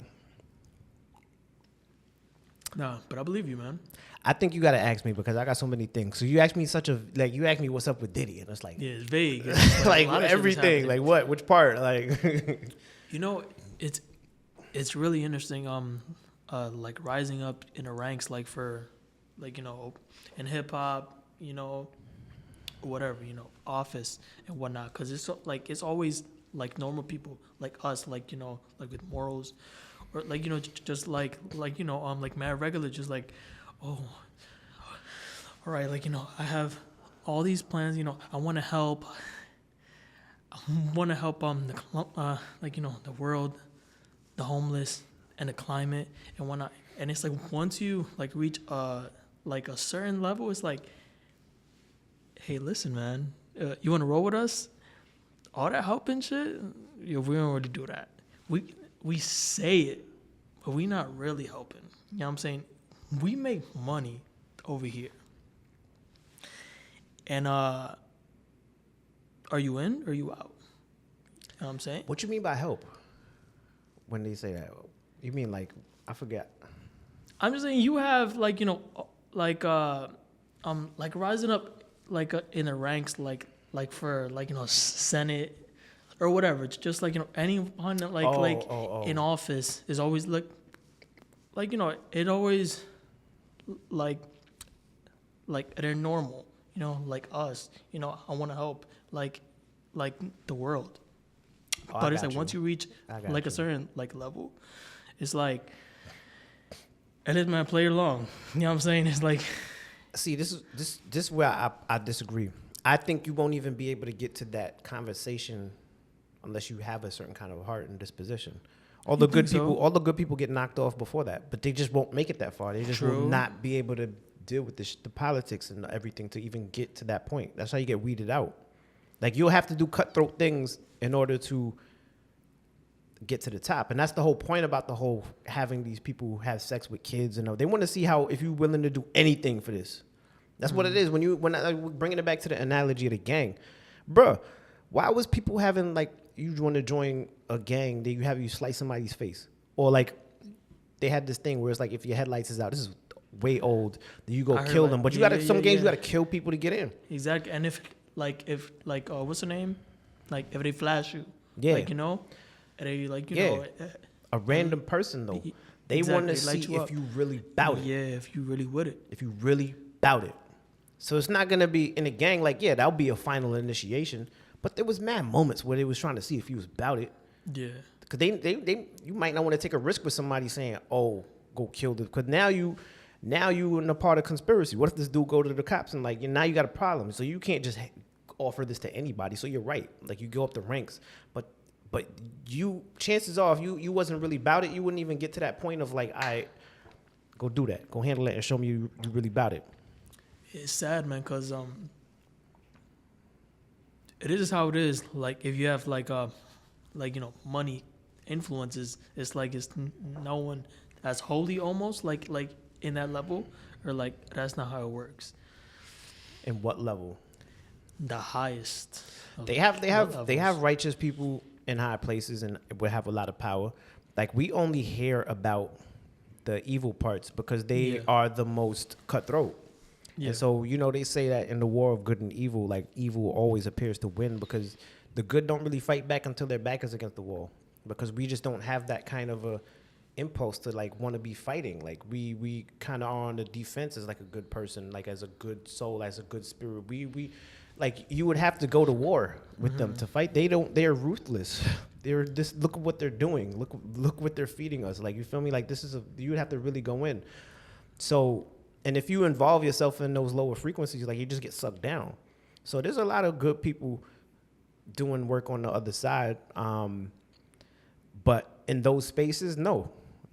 Nah, but I believe you, man. I think you got to ask me because I got so many things. So you asked me you asked me what's up with Diddy, and it's like, Yeah, it's vague. It's like a lot of shit is everything, happening. like what, which part, like. You know, it's really interesting. Like rising up in the ranks, like for, like, you know, in hip hop, you know, whatever, you know, office and whatnot, because it's always like normal people like us, like, you know, like with morals, or like, you know, just like you know, like mad regular, just like, oh, all right, like, you know, I have all these plans, you know, I want to help like, you know, the world, the homeless, and the climate and whatnot. And it's like once you like reach like a certain level, it's like, hey, listen, man, you want to roll with us? All that help and shit, yo, we don't really do that. We say it, but we not really helping. You know what I'm saying? We make money over here. And are you in or are you out? You know what I'm saying? What you mean by help? When they say that, you mean like, I forget. I'm just saying you have like, you know, like rising up like in the ranks, like for like, you know, Senate or whatever. It's just like, you know, anyone like in office is always like like it always like they're normal, like us. I want to help like the world, Oh, I but it's got like you. once you reach I got like a you. certain like level, it's like and it man play along. You know what I'm saying? It's like See, this where I disagree. I think you won't even be able to get to that conversation unless you have a certain kind of heart and disposition. All you the think good people, so? all the good people get knocked off before that, but they just won't make it that far. They just will True. not be able to deal with the politics and everything to even get to that point. That's how you get weeded out. Like you'll have to do cutthroat things in order to get to the top, and that's the whole point about the whole having these people who have sex with kids. And they want to see how if you're willing to do anything for this. That's what it is. When I bringing it back to the analogy of the gang, bruh, why was people having like you want to join a gang, then you slice somebody's face, or like they had this thing where it's like if your headlights is out, this is way old, then you go I heard, kill like, them. But you yeah, gotta yeah, some yeah, games you yeah. gotta kill people to get in. Exactly. And if what's the name? Like if they flash you, Yeah. like and they like Yeah. A random person though, they want to exactly, see light you if up. you really bout it. Yeah, if you really would it. If you really bout it. So it's not gonna be in a gang like, yeah, that'll be a final initiation. But there was mad moments where they was trying to see if you was bout it. Yeah. Cause you might not want to take a risk with somebody saying, "Oh, go kill them." Cause now you in a part of conspiracy. What if this dude go to the cops and like, now you got a problem? So you can't just offer this to anybody. So you're right. Like you go up the ranks, but you chances are if you wasn't really about it, you wouldn't even get to that point of like, I go do that, go handle it, and show me you really about it. It's sad, man, cause it is how it is. Like if you have like money influences, it's like no one that's holy almost like in that level, or like that's not how it works. In what level? The highest. They have levels. righteous people in high places and would have a lot of power. Like we only hear about the evil parts because they are the most cutthroat. Yeah. And so, they say that in the war of good and evil, like evil always appears to win because the good don't really fight back until their back is against the wall. Because we just don't have that kind of a impulse to like want to be fighting. Like we kind of are on the defense as like a good person, like as a good soul, as a good spirit. We like you would have to go to war with them to fight. They're ruthless. They're just look at what they're doing. Look what they're feeding us. Like you feel me? Like you would have to really go in. So, and if you involve yourself in those lower frequencies, like you just get sucked down. So there's a lot of good people doing work on the other side. But in those spaces, no,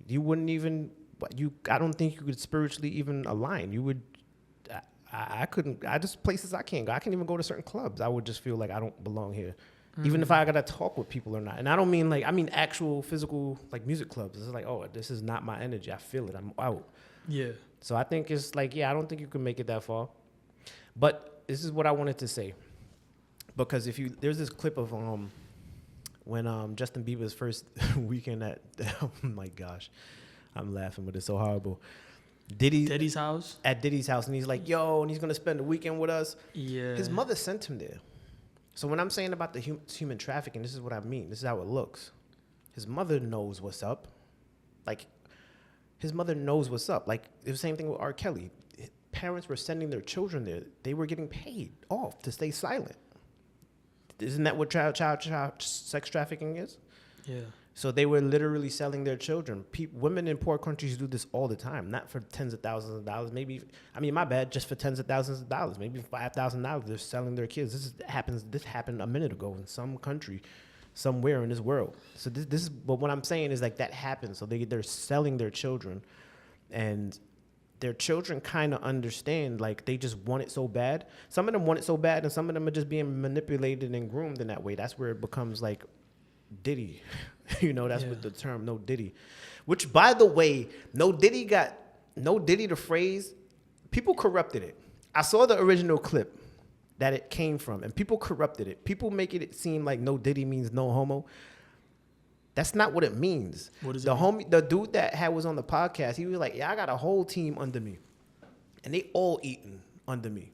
you wouldn't even. I don't think you could spiritually even align. You would. I couldn't. I just places I can't go. I can't even go to certain clubs. I would just feel like I don't belong here, even if I gotta talk with people or not. And I don't mean like I mean actual physical like music clubs. It's like, oh, this is not my energy. I feel it. I'm out. Yeah. So I think it's like, I don't think you can make it that far. But this is what I wanted to say, because there's this clip of when Justin Bieber's first weekend at oh my gosh, I'm laughing, but it's so horrible. Diddy's house. At Diddy's house, and he's like, yo, and he's gonna spend the weekend with us. Yeah. His mother sent him there. So when I'm saying about the human trafficking, this is what I mean. This is how it looks. His mother knows what's up. Like, his mother knows what's up. Like, it was the same thing with R. Kelly. Parents were sending their children there. They were getting paid off to stay silent. Isn't that what child sex trafficking is? Yeah. So they were literally selling their children. Women in poor countries do this all the time, not for tens of thousands of dollars. Maybe, my bad, just for tens of thousands of dollars. Maybe $5,000. They're selling their kids. This happened a minute ago in some country, somewhere in this world. So this is, but what I'm saying is like that happens. So they're selling their children, and their children kind of understand, like they just want it so bad. Some of them want it so bad, and some of them are just being manipulated and groomed in that way. That's where it becomes like Diddy. That's what the term No Diddy, which by the way, No Diddy the phrase, people corrupted it. I saw the original clip that it came from, and people corrupted it. People make it seem like No Diddy means no homo. That's not what it means. What is The dude that was on the podcast, he was like, I got a whole team under me, and they all eating under me.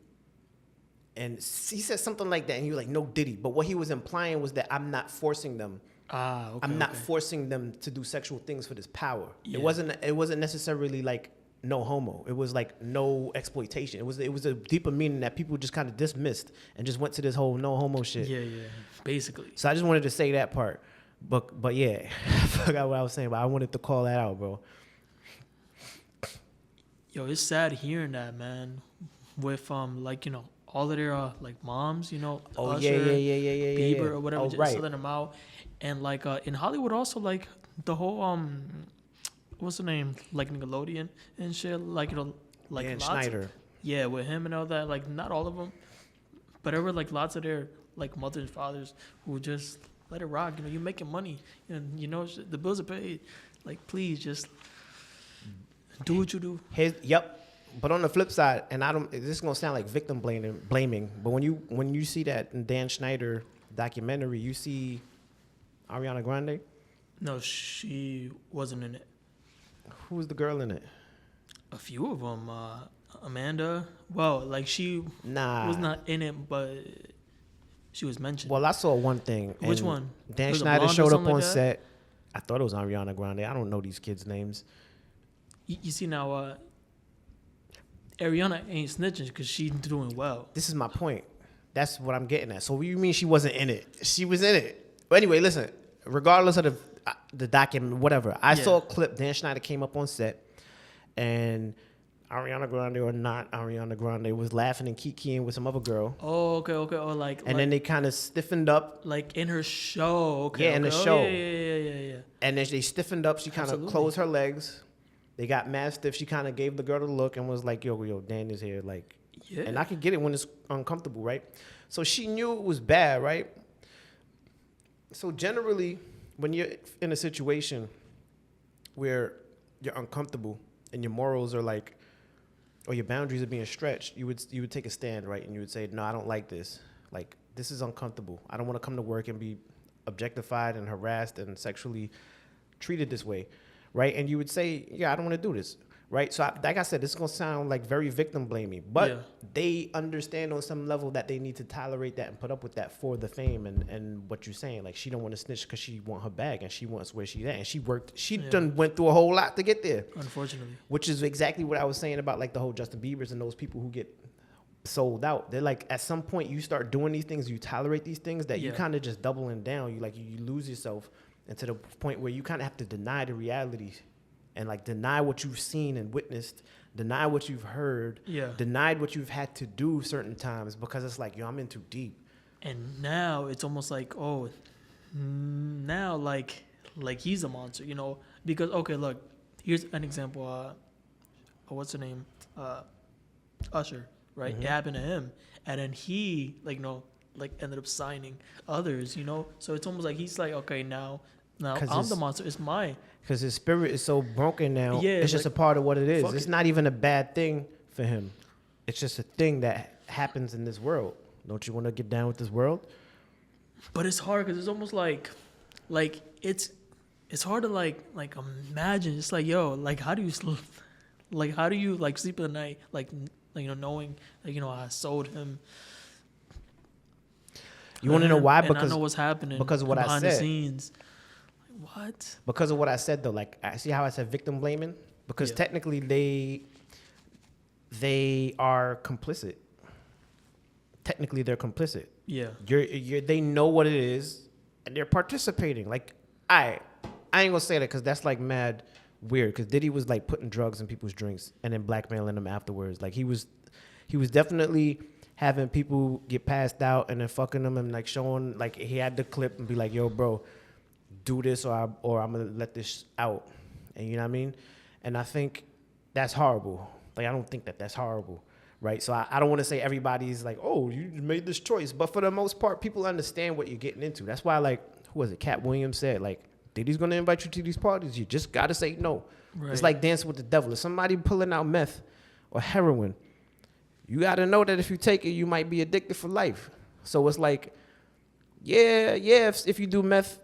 And he said something like that, and he was like, No Diddy. But what he was implying was that I'm not forcing them Ah, okay. I'm not okay. forcing them to do sexual things for this power. Yeah. It wasn't necessarily like no homo. It was like no exploitation. It was a deeper meaning that people just kind of dismissed and just went to this whole no homo shit. Yeah, yeah. Basically. So I just wanted to say that part. But yeah, I forgot what I was saying, but I wanted to call that out, bro. Yo, it's sad hearing that, man. With like, you know, all of their like moms, you know, Oh Usher, yeah. Bieber or whatever, Oh, just right. selling them out. And like in Hollywood also, like the whole what's the name? Like Nickelodeon and shit, like, you know, like Dan lots Schneider. of, yeah, with him and all that, like not all of them, but there were like lots of their like mothers and fathers who just let it rock. You know, you're making money and you know the bills are paid. Like, please just do what you do. Yep. But on the flip side, and this is gonna sound like victim blaming, but when you see that in Dan Schneider documentary, you see Ariana Grande. No, she wasn't in it. Who was the girl in it? A few of them. Amanda. Well, like she Nah. was not in it, but she was mentioned. Well, I saw one thing. Which and one? Dan Was it Schneider blonde or showed up something on like that? set. I thought it was Ariana Grande. I don't know these kids' names. You see now, Ariana ain't snitching because she's doing well. This is my point. That's what I'm getting at. So what do you mean she wasn't in it? She was in it. But anyway, listen. Regardless of the document, whatever. I saw a clip. Dan Schneider came up on set, and Ariana Grande or not Ariana Grande was laughing and kikiing with some other girl. Oh, okay. Or like, And then they kind of stiffened up. like in her show. Okay. Yeah, in the show. Yeah. And then they stiffened up. She kind of Absolutely. closed her legs. They got mad stiff. She kind of gave the girl the look and was like, yo, Dan is here. Like, Yeah. and I can get it when it's uncomfortable, right? So she knew it was bad, right? So generally, when you're in a situation where you're uncomfortable and your morals are like, or your boundaries are being stretched, you would take a stand, right? And you would say, no, I don't like this. Like, this is uncomfortable. I don't want to come to work and be objectified and harassed and sexually treated this way, right? And you would say, yeah, I don't want to do this, right? So like I said, this is going to sound like very victim blaming, but they understand on some level that they need to tolerate that and put up with that for the fame and what you're saying. Like, she don't want to snitch because she want her bag and she wants where she's at. And she done went through a whole lot to get there. Unfortunately. Which is exactly what I was saying about like the whole Justin Bieber's and those people who get sold out. They're like, at some point you start doing these things, you tolerate these things that you kind of just doubling down. You lose yourself, and to the point where you kind of have to deny the reality and like deny what you've seen and witnessed, deny what you've heard, denied what you've had to do certain times because it's like, yo, I'm in too deep. And now it's almost like, oh, now like he's a monster, you know? Because, okay, look, here's an example. What's her name? Usher, right? Mm-hmm. It happened to him. And then he, like, you know, like ended up signing others, you know? So it's almost like he's like, okay, now I'm the monster. It's mine. Because his spirit is so broken now. Yeah, it's just like, a part of what it is. fuck It's it. not even a bad thing for him. It's just a thing that happens in this world. Don't you want to get down with this world? But it's hard because it's almost like it's hard to like imagine. It's like, yo, like how do you sleep? Like how do you like sleep at night? Like you know, knowing like, you know, I sold him. You want to know why? And Because I know what's happening because of what I behind the said. scenes. Like, what? Because of what I said though. Like, I see how I said victim blaming? Because technically they are complicit. Technically they're complicit. Yeah. They know what it is and they're participating. Like, I ain't gonna say that because that's like mad weird. Because Diddy was like putting drugs in people's drinks and then blackmailing them afterwards. Like he was definitely having people get passed out and then fucking them and like showing, like he had the clip and be like, yo, bro, do this or I'm gonna let this out. And you know what I mean? And I think that's horrible. Like, I don't think that that's horrible. Right. So I don't want to say everybody's like, oh, you made this choice. But for the most part, people understand what you're getting into. That's why, like, who was it? Cat Williams said, like, Diddy's going to invite you to these parties. You just got to say no. Right. It's like dancing with the devil. If somebody pulling out meth or heroin, you got to know that if you take it, you might be addicted for life. So it's like, if you do meth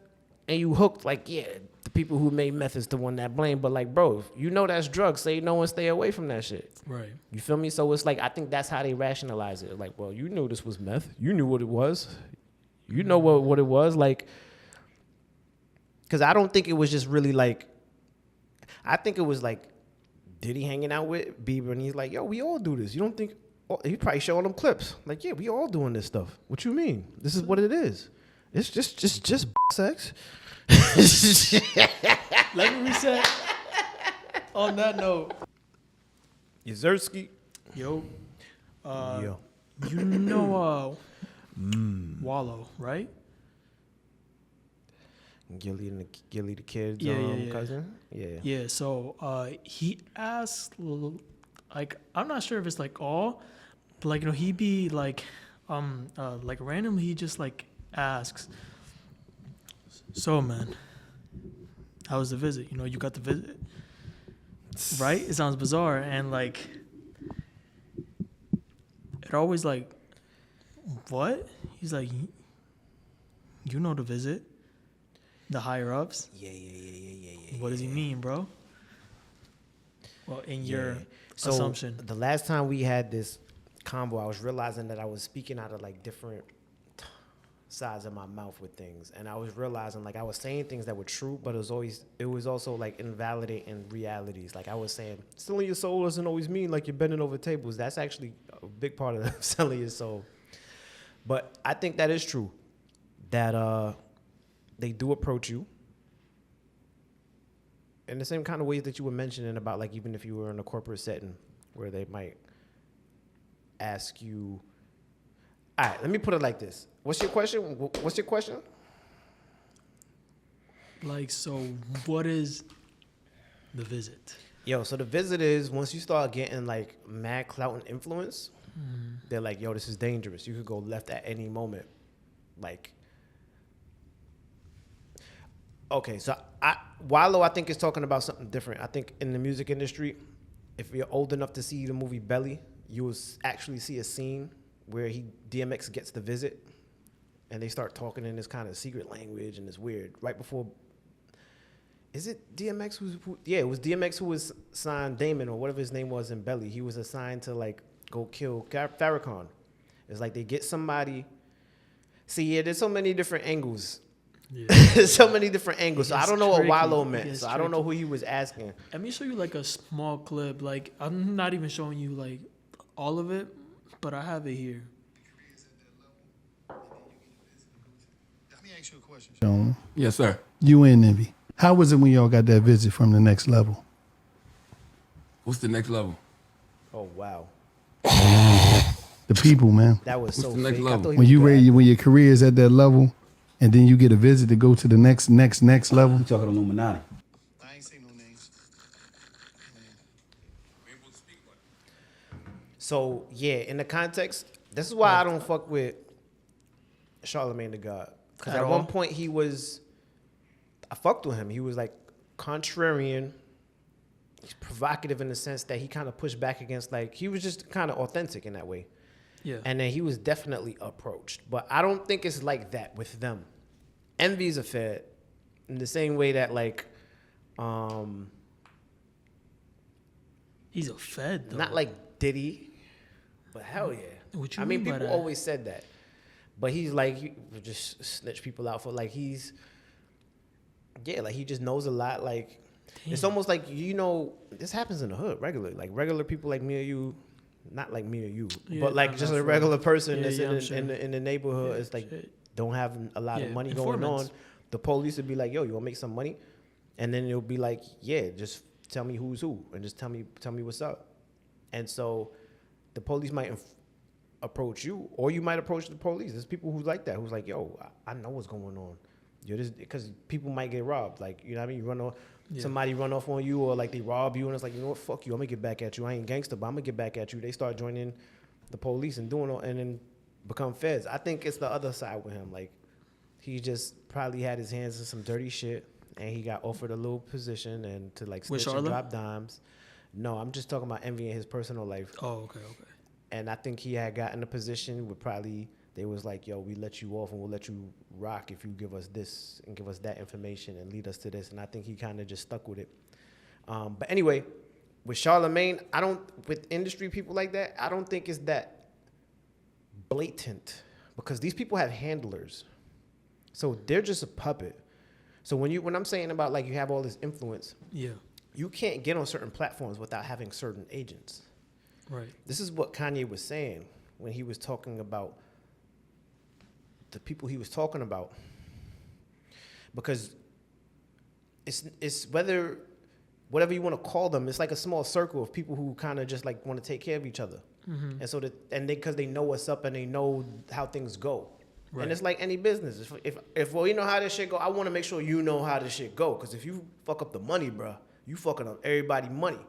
and you hooked, like, the people who made meth is the one that blame. But, like, bro, if you know that's drugs, say no and stay away from that shit. Right. You feel me? So it's like, I think that's how they rationalize it. Like, well, you knew this was meth. You knew what it was. You know what it was. Like, because I don't think it was just really like. I think it was like Diddy hanging out with Bieber, and he's like, "Yo, we all do this. You don't think?" Oh, he's probably showing them clips. Like, yeah, we all doing this stuff. What you mean? This is what it is. It's just sex. Let me reset. On that note, Yazerski. yo, Yo. you know Wallow, right? Gilly the kid's Yeah. cousin. Yeah. Yeah. So he asked, like, I'm not sure if it's like all, but like, you know, he be like randomly he just like asks, so man, how was the visit? You know, you got the visit, right? It sounds bizarre, and like it always like, what? He's like, you know the visit, the higher ups. Yeah. What does he mean, bro? Well, in your So assumption. the last time we had this combo, I was realizing that I was speaking out of like different sides of my mouth with things, and I was realizing like I was saying things that were true, but it was also like invalidating realities. Like I was saying, selling your soul doesn't always mean like you're bending over tables. That's actually a big part of selling your soul. But I think that is true. That they do approach you in the same kind of ways that you were mentioning about like even if you were in a corporate setting where they might ask you. All right, let me put it like this. What's your question? Like, so what is the visit? Yo, so the visit is once you start getting like mad clout and influence, they're like, yo, this is dangerous. You could go left at any moment. Like, okay, so Wallow, I think, is talking about something different. I think in the music industry, if you're old enough to see the movie Belly, you will actually see a scene where DMX gets the visit, and they start talking in this kind of secret language, and it's weird. Right before, is it DMX yeah, it was DMX who was signed Damon or whatever his name was in Belly. He was assigned to like go kill Farrakhan. It's like they get somebody. See, yeah, there's so many different angles. Yeah. So many different angles. So I don't know what Wallow meant. So I don't know who he was asking. Let me show you like a small clip. Like, I'm not even showing you like all of it, but I have it here. Let me ask you a question, Sean. Yes, sir. You and Nibby. How was it when y'all got that visit from the next level? What's the next level? Oh wow, The people, man. that was so the next fake. level? When you ready, when your career is at that level, and then you get a visit to go to the next level. You talking Illuminati? I ain't saying no names. So yeah, in the context, this is why I don't fuck with Charlemagne the God. Because at one point I fucked with him. He was like contrarian. He's provocative in the sense that he kind of pushed back against like he was just kind of authentic in that way. Yeah. And then he was definitely approached, but I don't think it's like that with them. Envy's a fed in the same way that like, He's a fed though. not like Diddy, but hell yeah. What you I mean, mean by people that? always said that, but he's like he would just snitch people out for like like he just knows a lot. Like it's almost like this happens in the hood regularly. Like regular people like me or you, not like me or you, but like just a regular person that's in the neighborhood. It's like don't have a lot of money going on. The police would be like, yo, you want to make some money? And then it'll be like, yeah, just tell me who's who and just tell me what's up. And so the police might approach you, or you might approach the police. There's people who's like that, who's like, yo, I know what's going on. Because people might get robbed. Like, you know what I mean? You run off, somebody run off on you, or like they rob you, and it's like, you know what, fuck you, I'm gonna get back at you. I ain't gangster, but I'm gonna get back at you. They start joining the police and doing all, and then become feds. I think it's the other side with him. Like, he just probably had his hands in some dirty shit, and he got offered a little position and to like snitch and drop dimes. No, I'm just talking about Envy in his personal life. Oh, okay. And I think he had gotten a position where probably they was like, yo, we let you off and we'll let you rock if you give us this and give us that information and lead us to this. And I think he kind of just stuck with it. But anyway, with Charlemagne, with industry people like that, I don't think it's that blatant because these people have handlers. So they're just a puppet. So when I'm saying about like you have all this influence, Yeah. you can't get on certain platforms without having certain agents. Right. This is what Kanye was saying when he was talking about the people he was talking about. Because it's whatever you want to call them, it's like a small circle of people who kind of just like want to take care of each other. Mm-hmm. And so because they know what's up and they know how things go. Right. And it's like any business. If well, you know how this shit go, I want to make sure you know how this shit go. Because if you fuck up the money, bruh, you fucking up everybody money.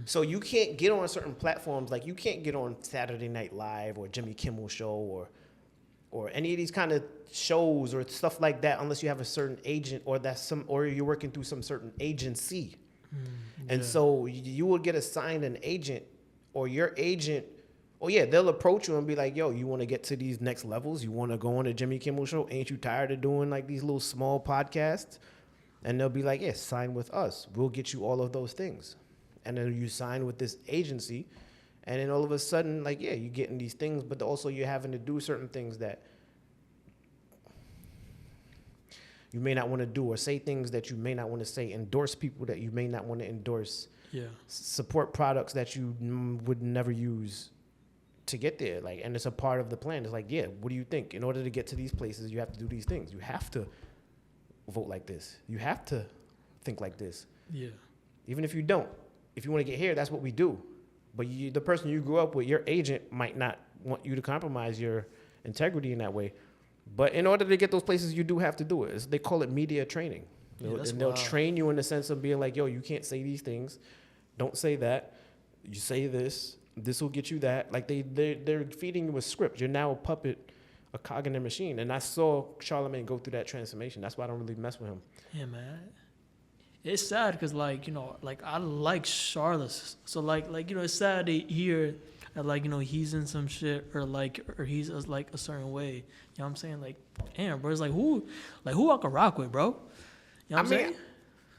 So you can't get on certain platforms. Like you can't get on Saturday Night Live or Jimmy Kimmel Show or any of these kind of shows or stuff like that unless you have a certain agent or you're working through some certain agency. And so you will get assigned an agent or your agent. Oh yeah, they'll approach you and be like, yo, you want to get to these next levels? You want to go on a Jimmy Kimmel Show? Ain't you tired of doing like these little small podcasts? And they'll be like, yeah, sign with us. We'll get you all of those things. And then you sign with this agency. And then all of a sudden, like, yeah, you're getting these things, but also you're having to do certain things that you may not want to do or say things that you may not want to say, endorse people that you may not want to endorse, support products that you would never use to get there. Like, and it's a part of the plan. It's like, yeah, what do you think? In order to get to these places, you have to do these things. You have to vote like this. You have to think like this. Yeah. Even if you don't. If you want to get here, that's what we do. But the person you grew up with, your agent might not want you to compromise your integrity in that way. But in order to get those places, you do have to do it. They call it media training. And they'll train you in the sense of being like, yo, you can't say these things. Don't say that. You say this. This will get you that. Like they're feeding you a script. You're now a puppet, a cog in their machine. And I saw Charlamagne go through that transformation. That's why I don't really mess with him. Yeah, man. It's sad because, like, you know, like, I like Charlotte. So, like, you know, it's sad to hear that, like, you know, he's in some shit or he's, like, a certain way. You know what I'm saying? Like, damn, bro. It's like, who I can rock with, bro? You know what I'm saying?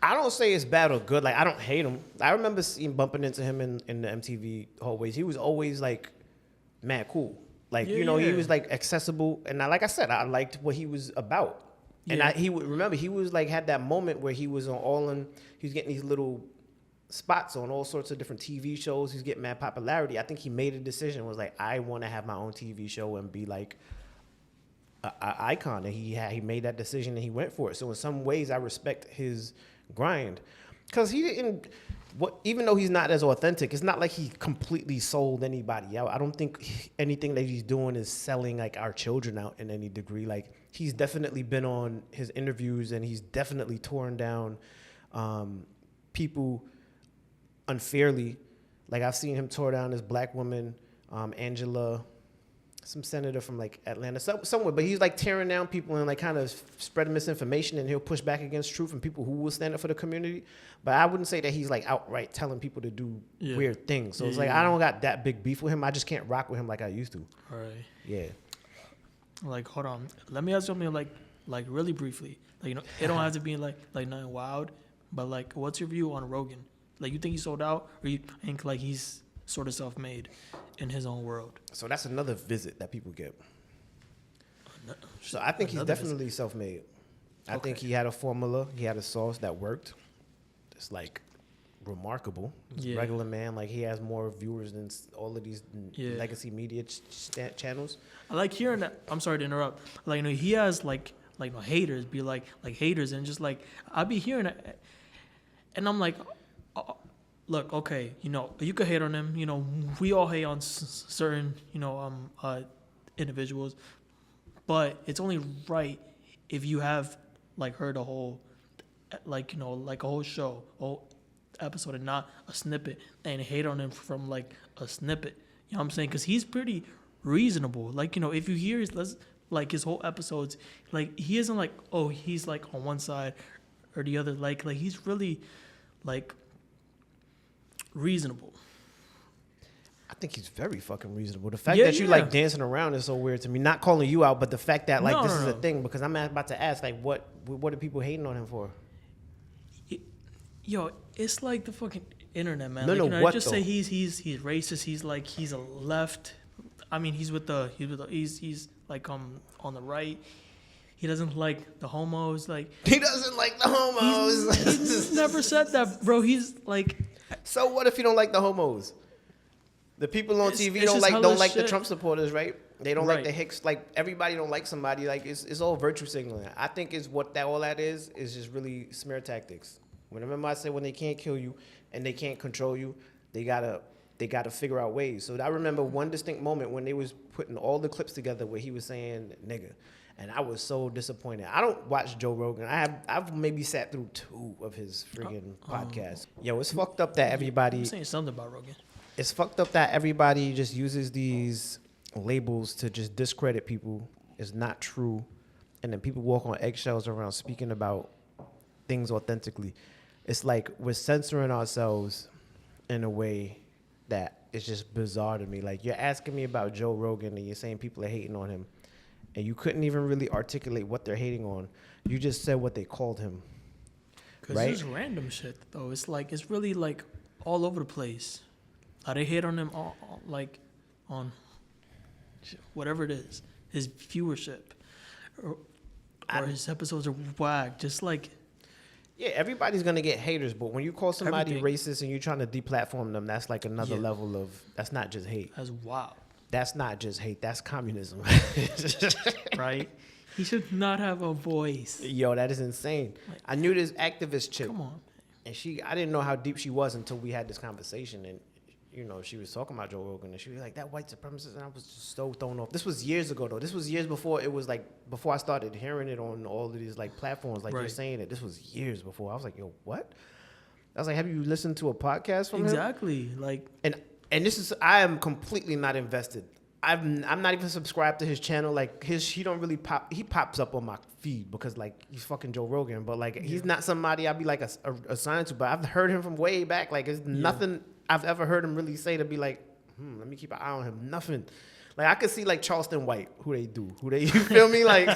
I don't say it's bad or good. Like, I don't hate him. I remember bumping into him in the MTV hallways. He was always, like, mad cool. Like, he was, like, accessible. And like I said, I liked what he was about. And he was like, had that moment where he was he was getting these little spots on all sorts of different TV shows. He's getting mad popularity. I think he made a decision, was like, I want to have my own TV show and be like an icon. And he made that decision and he went for it. So in some ways, I respect his grind. Because he didn't, even though he's not as authentic, it's not like he completely sold anybody out. I don't think anything that he's doing is selling like our children out in any degree. Like, he's definitely been on his interviews and he's definitely torn down people unfairly. Like, I've seen him tore down this black woman, Angela, some senator from like Atlanta, somewhere, but he's like tearing down people and like kind of spreading misinformation, and he'll push back against truth and people who will stand up for the community. But I wouldn't say that he's like outright telling people to do weird things. So it's like, I don't got that big beef with him. I just can't rock with him like I used to. All right. Yeah. Like, hold on. Let me ask you something like really briefly. Like, you know, it don't have to be like nothing wild, but like, what's your view on Rogan? Like, you think he sold out, or you think like he's sort of self-made in his own world? So that's another visit that people get. So I think he's definitely self-made. I think he had a formula. He had a sauce that worked. It's like remarkable. He's a regular man. Like, he has more viewers than all of these legacy media channels. I like hearing that. I'm sorry to interrupt. Like, you know, he has like no haters be like haters, and just like I be hearing that, and I'm like, look, okay, you know, you could hate on them. You know, we all hate on certain, you know, individuals, but it's only right if you have like heard a whole, like, you know, like a whole show, whole episode, and not a snippet, and hate on him from like a snippet. You know what I'm saying? Because he's pretty reasonable. Like, you know, if you hear his whole episodes, like, he isn't like, oh, he's like on one side or the other. Like he's really like reasonable. I think he's very fucking reasonable. The fact that you like dancing around is so weird to me. Not calling you out, but the fact that like this is a thing, because I'm about to ask, like, what are people hating on him for? Yo, it's like the fucking internet, man. No, like, no, you know, what just though? say he's racist. He's a left. I mean, he's like on the right. he doesn't like the homos. Like He doesn't like the homos. he's never said that, bro. He's like, So what if you don't like the homos? The people on TV it's don't just like hella the shit. Trump supporters, right? They don't like Right. the Hicks. Like everybody don't like somebody. Like it's all virtue signaling. I think is what that all that is just really smear tactics. Remember I said when they can't kill you and they can't control you, they gotta figure out ways. So I remember one distinct moment when they was putting all the clips together where he was saying nigga, and I was so disappointed. I don't watch Joe Rogan. I've maybe sat through 2 of his friggin' podcasts. Yo, it's fucked up that everybody. I'm saying something about Rogan. It's fucked up that everybody just uses these labels to just discredit people. It's not true. And then people walk on eggshells around speaking about things authentically. It's like we're censoring ourselves in a way that is just bizarre to me. Like you're asking me about Joe Rogan and you're saying people are hating on him. And you couldn't even really articulate what they're hating on. You just said what they called him. Cause Right? it's random shit though. It's like it's really like all over the place. Like they hate on him like on whatever it is, his viewership, or his episodes are whack. Just like Yeah, everybody's gonna get haters, but when you call somebody Everything. racist and you're trying to deplatform them, that's like another Yeah. level of. That's not just hate. that's wild, That's not just hate. That's communism. right? He should not have a voice. Yo, that is insane. I knew this activist chick, Come on. and I didn't know how deep she was until we had this conversation, and she was talking about Joe Rogan, and she was like that white supremacist, and I was just so thrown off. This was years ago, though. This was years before it was like before I started hearing it on all of these like platforms, like you're Right. saying it. This was years before. I was like, yo, what? I was like, have you listened to a podcast from him? Exactly. Like And this is, I am completely not invested. I'm not even subscribed to his channel. Like he don't really he pops up on my feed because like he's fucking Joe Rogan, but like he's not somebody I'd be like assigned to. But I've heard him from way back. Like it's nothing I've ever heard him really say to be like, let me keep an eye on him. Nothing. Like I could see like Charleston White, you feel me? Like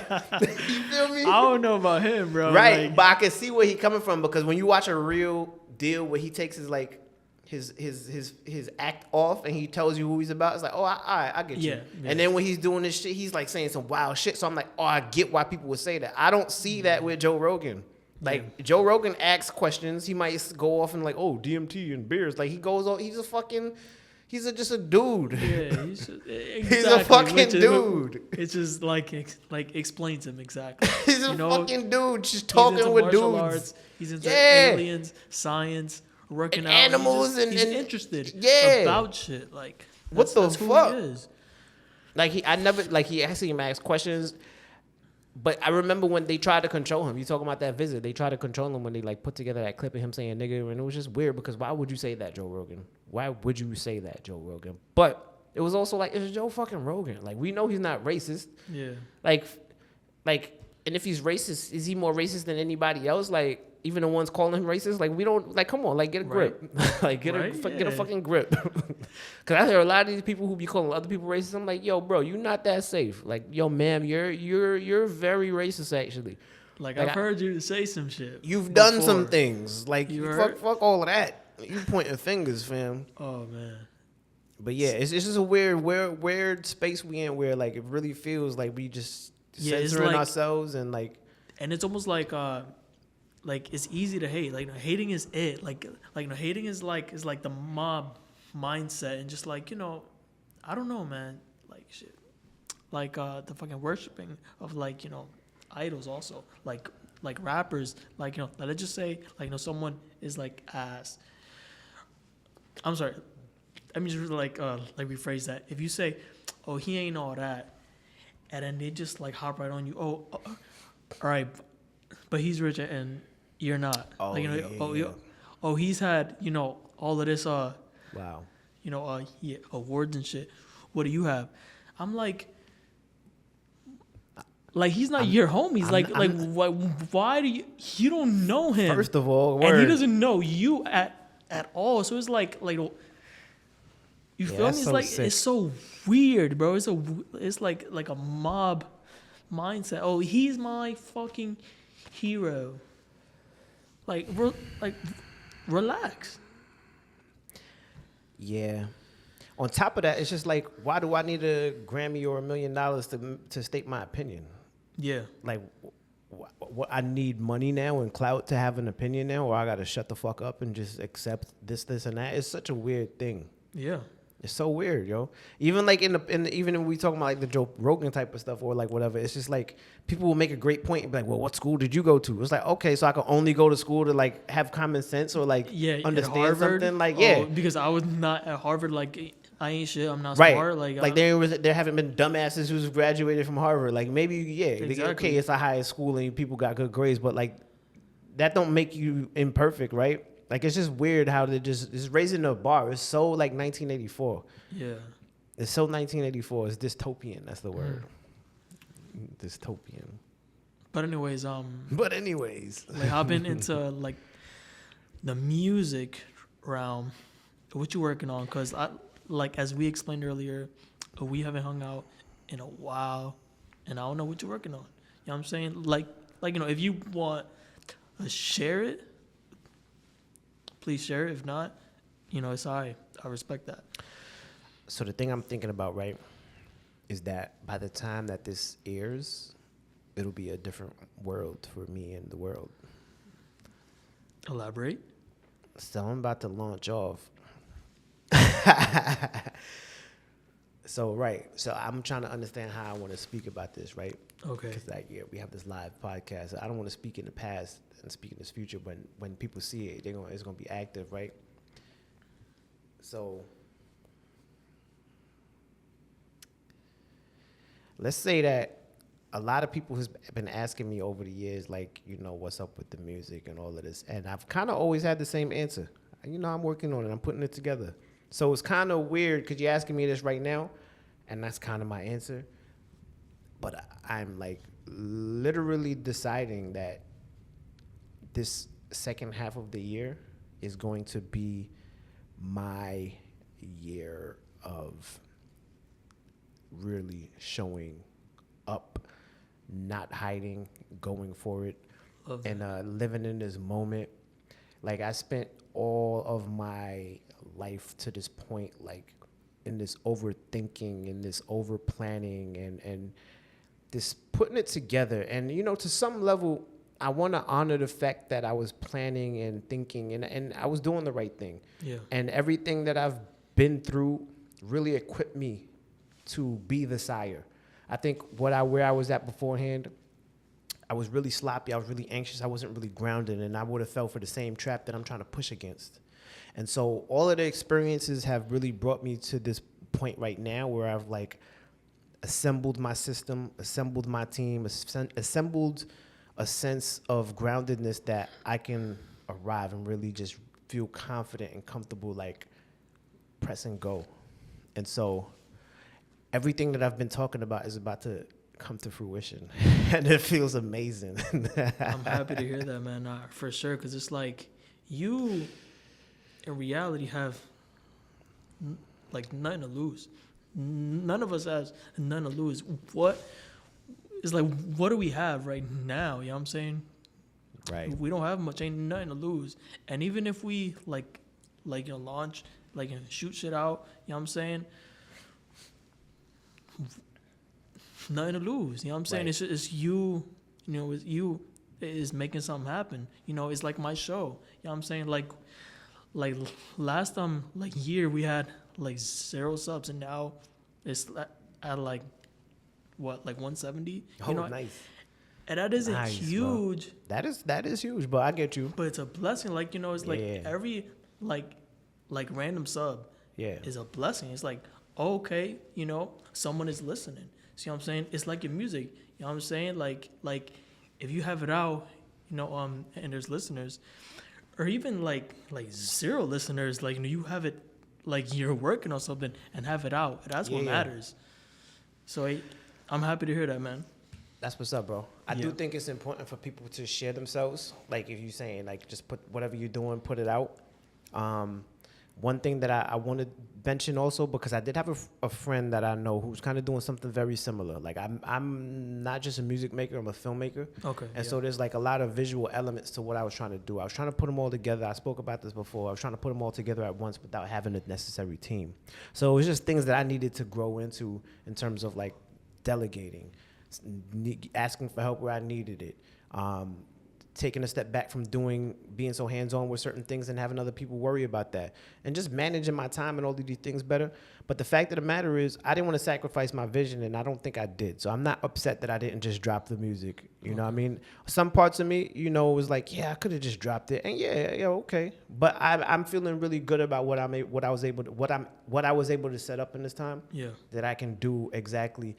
you feel me? I don't know about him, bro. Right, Like, but I can see where he coming from because when you watch a real deal where he takes his like his act off and he tells you who he's about, it's like, oh, I get you. Yeah. And then when he's doing this shit, he's like saying some wild shit. So I'm like, oh, I get why people would say that. I don't see that with Joe Rogan. Like Joe Rogan asks questions, he might go off and like, oh, DMT and beers. Like he goes on, he's just a dude. yeah, he's He's a fucking dude. It's just like explains him exactly. He's a You know, fucking dude just He's talking into with martial dudes. arts. He's into Yeah. aliens, science, working And out. animals he's and interested yeah. about shit. Like What the that's who fuck? he is. Like he asked him ask questions, but I remember when they tried to control him. You talking about that visit? They tried to control him when they like put together that clip of him saying nigga, and it was just weird because why would you say that, Joe Rogan? Why would you say that, Joe Rogan? But it was also like it's Joe fucking Rogan. Like we know he's not racist. Yeah. Like, and if he's racist, is he more racist than anybody else? Like, even the ones calling him racist, like we don't like. Come on, like get a grip, like get Right? get a Yeah. fucking grip. Cause I hear a lot of these people who be calling other people racist. I'm like, yo, bro, you're not that safe. Like, yo, ma'am, you're very racist actually. Like Like, I've heard you say some shit. You've done some before. things. Like, You fuck, heard? fuck all of that. You pointing fingers, fam. Oh man. But yeah, it's just a weird space we in where like it really feels like we just Yeah, it's censoring like- ourselves and like. And it's almost like it's easy to hate. Like hating is it. Like hating is like the mob mindset and just like, I don't know, man. Like shit. Like the fucking worshiping of like, idols also. Like rappers, like, let's just say like, someone is like ass. I'm sorry. Let me just like rephrase that. If you say, "Oh, he ain't all that," and then they just like hop right on you. Oh, all right, but he's rich and you're not. Oh, like, yeah. Oh, he's had all of this Wow. awards and shit. What do you have? I'm like he's not your homies. Why do you don't know him? First of all, and he word. doesn't know you at all. So it's like you feel me? that's It's so like sick. it's so weird, bro. It's like a mob mindset. Oh, he's my fucking hero. Relax. Yeah. On top of that, it's just like, why do I need a Grammy or $1 million to state my opinion? Yeah. Like, what I need money now and clout to have an opinion now, or I gotta shut the fuck up and just accept this, and that. It's such a weird thing. Yeah. It's so weird, yo. Even like even when we talking about like the Joe Rogan type of stuff or like whatever, it's just like people will make a great point and be like, well, what school did you go to? It's like, okay, so I can only go to school to like have common sense or like understand Harvard, something. Like, because I was not at Harvard. Like, I ain't shit. I'm not right. smart. Like there haven't been dumbasses who's graduated from Harvard. Like maybe Exactly. Okay, it's a high school and people got good grades, but like that don't make you imperfect, right? Like it's just weird how it's raising the bar. It's so like 1984. Yeah. It's so 1984. It's dystopian. That's the word. Dystopian. But anyways, like I've been into like the music realm. What you working on? Cause as we explained earlier, we haven't hung out in a while, and I don't know what you're working on. You know what I'm saying? Like if you want to share it, please share it. If not, it's all right. I respect that. So the thing I'm thinking about, right, is that by the time that this airs, it'll be a different world for me and the world. Elaborate. So I'm about to launch off. So I'm trying to understand how I want to speak about this, right? Okay. Because we have this live podcast. I don't want to speak in the past and speak in this future. When people see it, it's gonna be active, right? So let's say that a lot of people has been asking me over the years, like, what's up with the music and all of this, and I've kind of always had the same answer. I'm working on it. I'm putting it together. So it's kind of weird because you're asking me this right now, and that's kind of my answer. But I'm like literally deciding that this second half of the year is going to be my year of really showing up, not hiding, going for it, and living in this moment. Like I spent all of my life to this point, like in this overthinking and this over planning and this putting it together. And to some level, I want to honor the fact that I was planning and thinking and I was doing the right thing. Yeah. And everything that I've been through really equipped me to be the sire. I think where I was at beforehand, I was really sloppy. I was really anxious. I wasn't really grounded, and I would have fell for the same trap that I'm trying to push against. And so all of the experiences have really brought me to this point right now where I've like assembled my system, assembled my team, assembled a sense of groundedness that I can arrive and really just feel confident and comfortable, like press and go. And so everything that I've been talking about is about to come to fruition, and it feels amazing. I'm happy to hear that, man. For sure, because it's like you, in reality, have like nothing to lose. None of us has nothing to lose. What do we have right now? You know what I'm saying? Right. We don't have much. Ain't nothing to lose. And even if we launch, shoot shit out, you know what I'm saying? Nothing to lose. You know what I'm saying? Right. It's you, it's you is making something happen. It's like my show. You know what I'm saying? Like last year we had 0 subs, and now it's at 170. Oh, nice. And that isn't Nice, huge. Bro. That is huge, but I get you. But it's a blessing. It's every random sub is a blessing. It's like, okay, someone is listening. See what I'm saying? It's like your music. You know what I'm saying? Like if you have it out, and there's listeners, or even like 0 listeners, you have it, you're working on something and have it out. That's what matters. So I'm happy to hear that, man. That's what's up, bro. I do think it's important for people to share themselves. Like if you're saying, just put whatever you're doing, put it out. One thing that I want to mention also, because I did have a friend that I know who's kind of doing something very similar. Like I'm not just a music maker, I'm a filmmaker. Okay. And so there's a lot of visual elements to what I was trying to do. I was trying to put them all together. I spoke about this before. I was trying to put them all together at once without having the necessary team. So it was just things that I needed to grow into in terms of delegating, asking for help where I needed it, taking a step back from being so hands-on with certain things and having other people worry about that, and just managing my time and all of these things better. But the fact of the matter is, I didn't want to sacrifice my vision, and I don't think I did. So I'm not upset that I didn't just drop the music. You know what I mean? Some parts of me, was like, yeah, I could have just dropped it, and yeah, okay. But I'm feeling really good about what I was able to set up in this time. Yeah. That I can do exactly.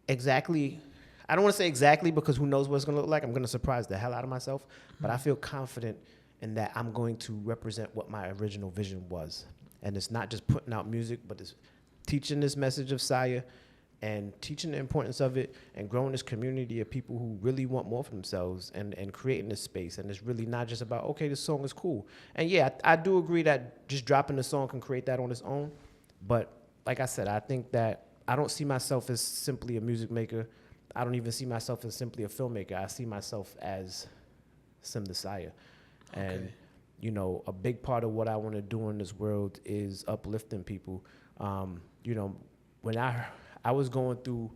I don't want to say exactly because who knows what it's going to look like. I'm going to surprise the hell out of myself. But I feel confident in that I'm going to represent what my original vision was. And it's not just putting out music, but it's teaching this message of Sire and teaching the importance of it and growing this community of people who really want more for themselves and creating this space. And it's really not just about, okay, this song is cool. And yeah, I do agree that just dropping the song can create that on its own. But like I said, I think that I don't see myself as simply a music maker. I don't even see myself as simply a filmmaker. I see myself as Simthesire. And, a big part of what I want to do in this world is uplifting people. When I was going through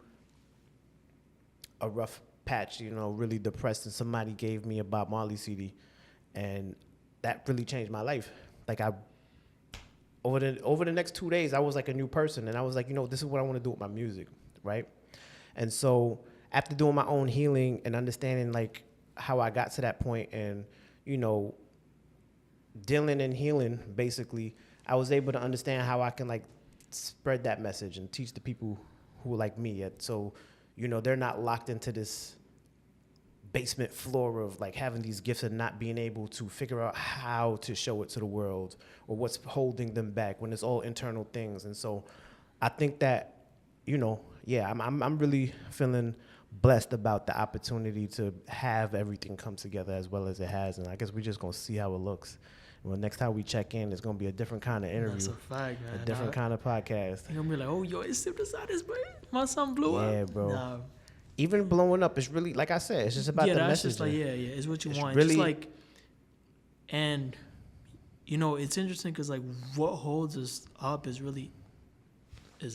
a rough patch, really depressed, and somebody gave me a Bob Marley CD, and that really changed my life. Like over the next 2 days, I was like a new person, and I was like, this is what I want to do with my music, right? And so after doing my own healing and understanding like how I got to that point and, dealing and healing, basically, I was able to understand how I can like spread that message and teach the people who are like me. So, they're not locked into this basement floor of like having these gifts and not being able to figure out how to show it to the world or what's holding them back when it's all internal things. And so I think that, I'm really feeling blessed about the opportunity to have everything come together as well as it has. And I guess we're just going to see how it looks. Well, next time we check in, it's going to be a different kind of interview. That's a fact, man. A different kind of podcast. You're going to be like, oh, yo, it's Simthesire, this, bro. My son blew up. Yeah, bro. Nah. Even blowing up, it's really, like I said, it's just about the message. Just like, it's what you want. Really, just like, and, it's interesting because, like, what holds us up is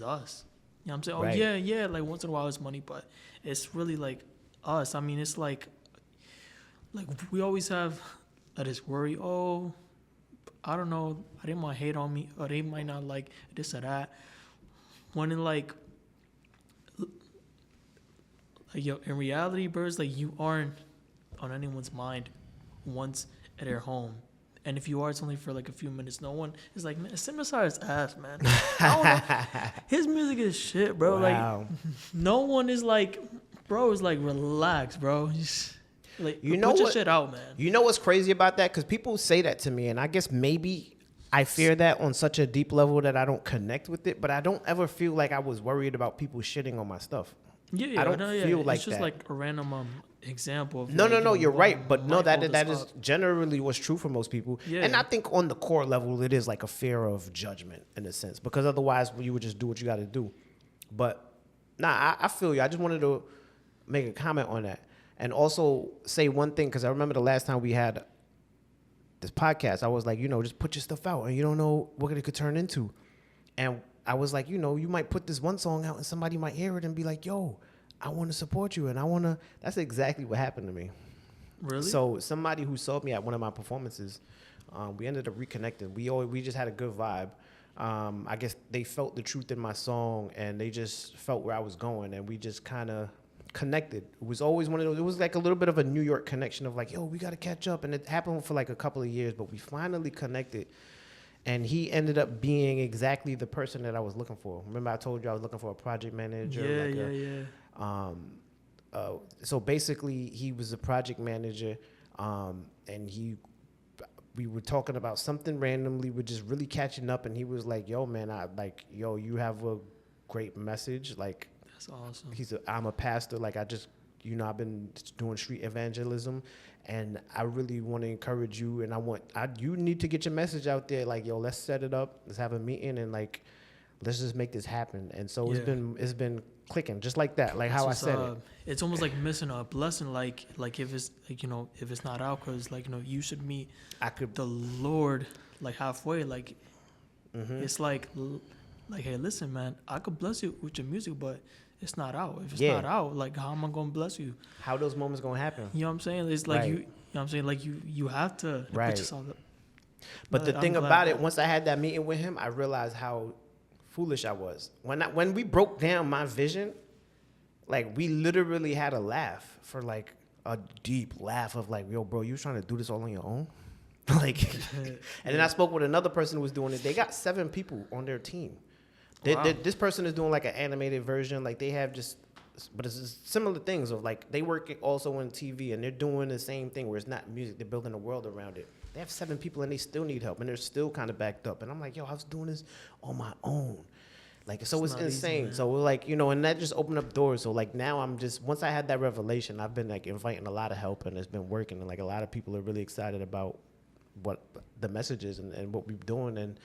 us. You know what I'm saying? Right. Oh, yeah, like, once in a while it's money, but it's really, like, us. I mean, it's like we always have this worry, oh, I don't know, they might hate on me, or they might not like this or that. When in, like in reality, bro, it's like you aren't on anyone's mind once at their home. And if you are, it's only for like a few minutes. No one is like, man, Simthesire's ass, man. I don't know. His music is shit, bro. Wow. Like, no one is like, bro, is like, relax, bro. Just, like, put your shit out, man. You know what's crazy about that? Because people say that to me, and I guess maybe I fear that on such a deep level that I don't connect with it, but I don't ever feel like I was worried about people shitting on my stuff. Yeah, I don't feel like it's just that. like a random example of No, you're right. But no, that is up. generally what's true for most people. Yeah. And I think on the core level, it is like a fear of judgment in a sense, because otherwise you would just do what you got to do. But I feel you. I just wanted to make a comment on that and also say one thing, because I remember the last time we had this podcast, I was like, just put your stuff out and you don't know what it could turn into. And I was like, you might put this one song out and somebody might hear it and be like, yo, I want to support you. And that's exactly what happened to me. Really? So somebody who saw me at one of my performances, we ended up reconnecting. We just had a good vibe. I guess they felt the truth in my song and they just felt where I was going and we just kind of connected. It was always one of those, it was like a little bit of a New York connection of like, yo, we got to catch up. And it happened for like a couple of years, but we finally connected. And he ended up being exactly the person that I was looking for. Remember I told you I was looking for a project manager? Yeah. So basically he was a project manager and we were talking about something randomly. We're just really catching up and he was like, yo, man, you have a great message. Like, that's awesome. I'm a pastor. Like I've been doing street evangelism and I really want to encourage you and you need to get your message out there. Like, yo, let's set it up. Let's have a meeting and like, let's just make this happen. And so it's been clicking just like that, like how I said it. It's almost like missing a blessing. Like if it's like, if it's not out, cause like, you should meet the Lord like halfway. Like it's like, hey, listen, man, I could bless you with your music, but it's not out. If it's Yeah. not out, like how am I gonna bless you? How those moments gonna happen? You know what I'm saying? It's like Right. you know what I'm saying? Like you have to Right. put yourself up. But the I'm thing glad about it, that- once I had that meeting with him, I realized how foolish I was. When we broke down my vision, like we literally had a laugh for like a deep laugh of like, yo, bro, you trying to do this all on your own? Like, and then I spoke with another person who was doing it. They got 7 people on their team. Wow. This person is doing like an animated version. Like they have just, but it's just similar things of like they work also in TV and they're doing the same thing where it's not music. They're building a world around it. They have 7 people and they still need help and they're still kind of backed up. And I'm like, yo, I was doing this on my own. Like, so it's not easy, insane. man. So we're like, you know, and that just opened up doors. So like now I'm just, once I had that revelation, I've been like inviting a lot of help and it's been working. And like a lot of people are really excited about what the message is and what we're doing. And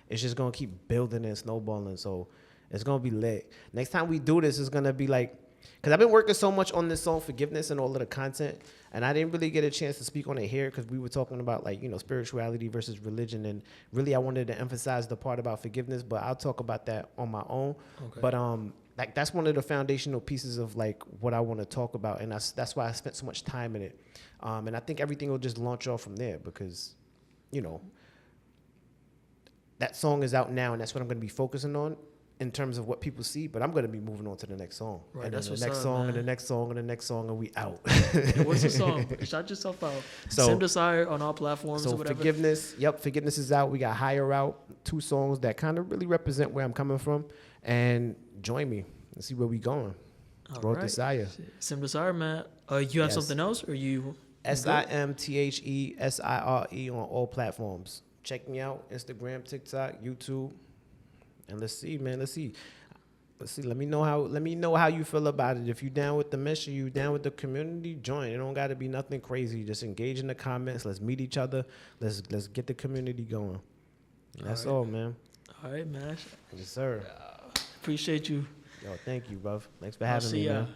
it's just going to keep building and snowballing. So it's going to be lit. Next time we do this, it's going to be like, because I've been working so much on this song, Forgiveness, and all of the content. And I didn't really get a chance to speak on it here because we were talking about like, you know, spirituality versus religion. And really I wanted to emphasize the part about forgiveness, but I'll talk about that on my own. Okay. But like that's one of the foundational pieces of like what I want to talk about. And that's why I spent so much time in it. And I think everything will just launch off from there because, you know, that song is out now and that's what I'm going to be focusing on in terms of what people see, but I'm going to be moving on to the next song. Right, And that's then the what's next up, song man. and the next song and the next song and we out. What's the song? Shout yourself out. So- Simthesire on all platforms So or whatever. Forgiveness, Forgiveness is out. We got Higher out, 2 songs that kind of really represent where I'm coming from. And join me and see where we going. All Growth right. Desire. Simthesire, man. You have Yes. something else or you? SIMTHESIRE on all platforms. Check me out, Instagram, TikTok, YouTube. And let's see, man. Let's see. Let me know how you feel about it. If you down with the mission, you down with the community, join. It don't gotta be nothing crazy. Just engage in the comments. Let's meet each other. Let's get the community going. That's all, man. All right, man. Yes, sir. Appreciate you. Yo, thank you, bruv. Thanks for I'll having see me, ya. man.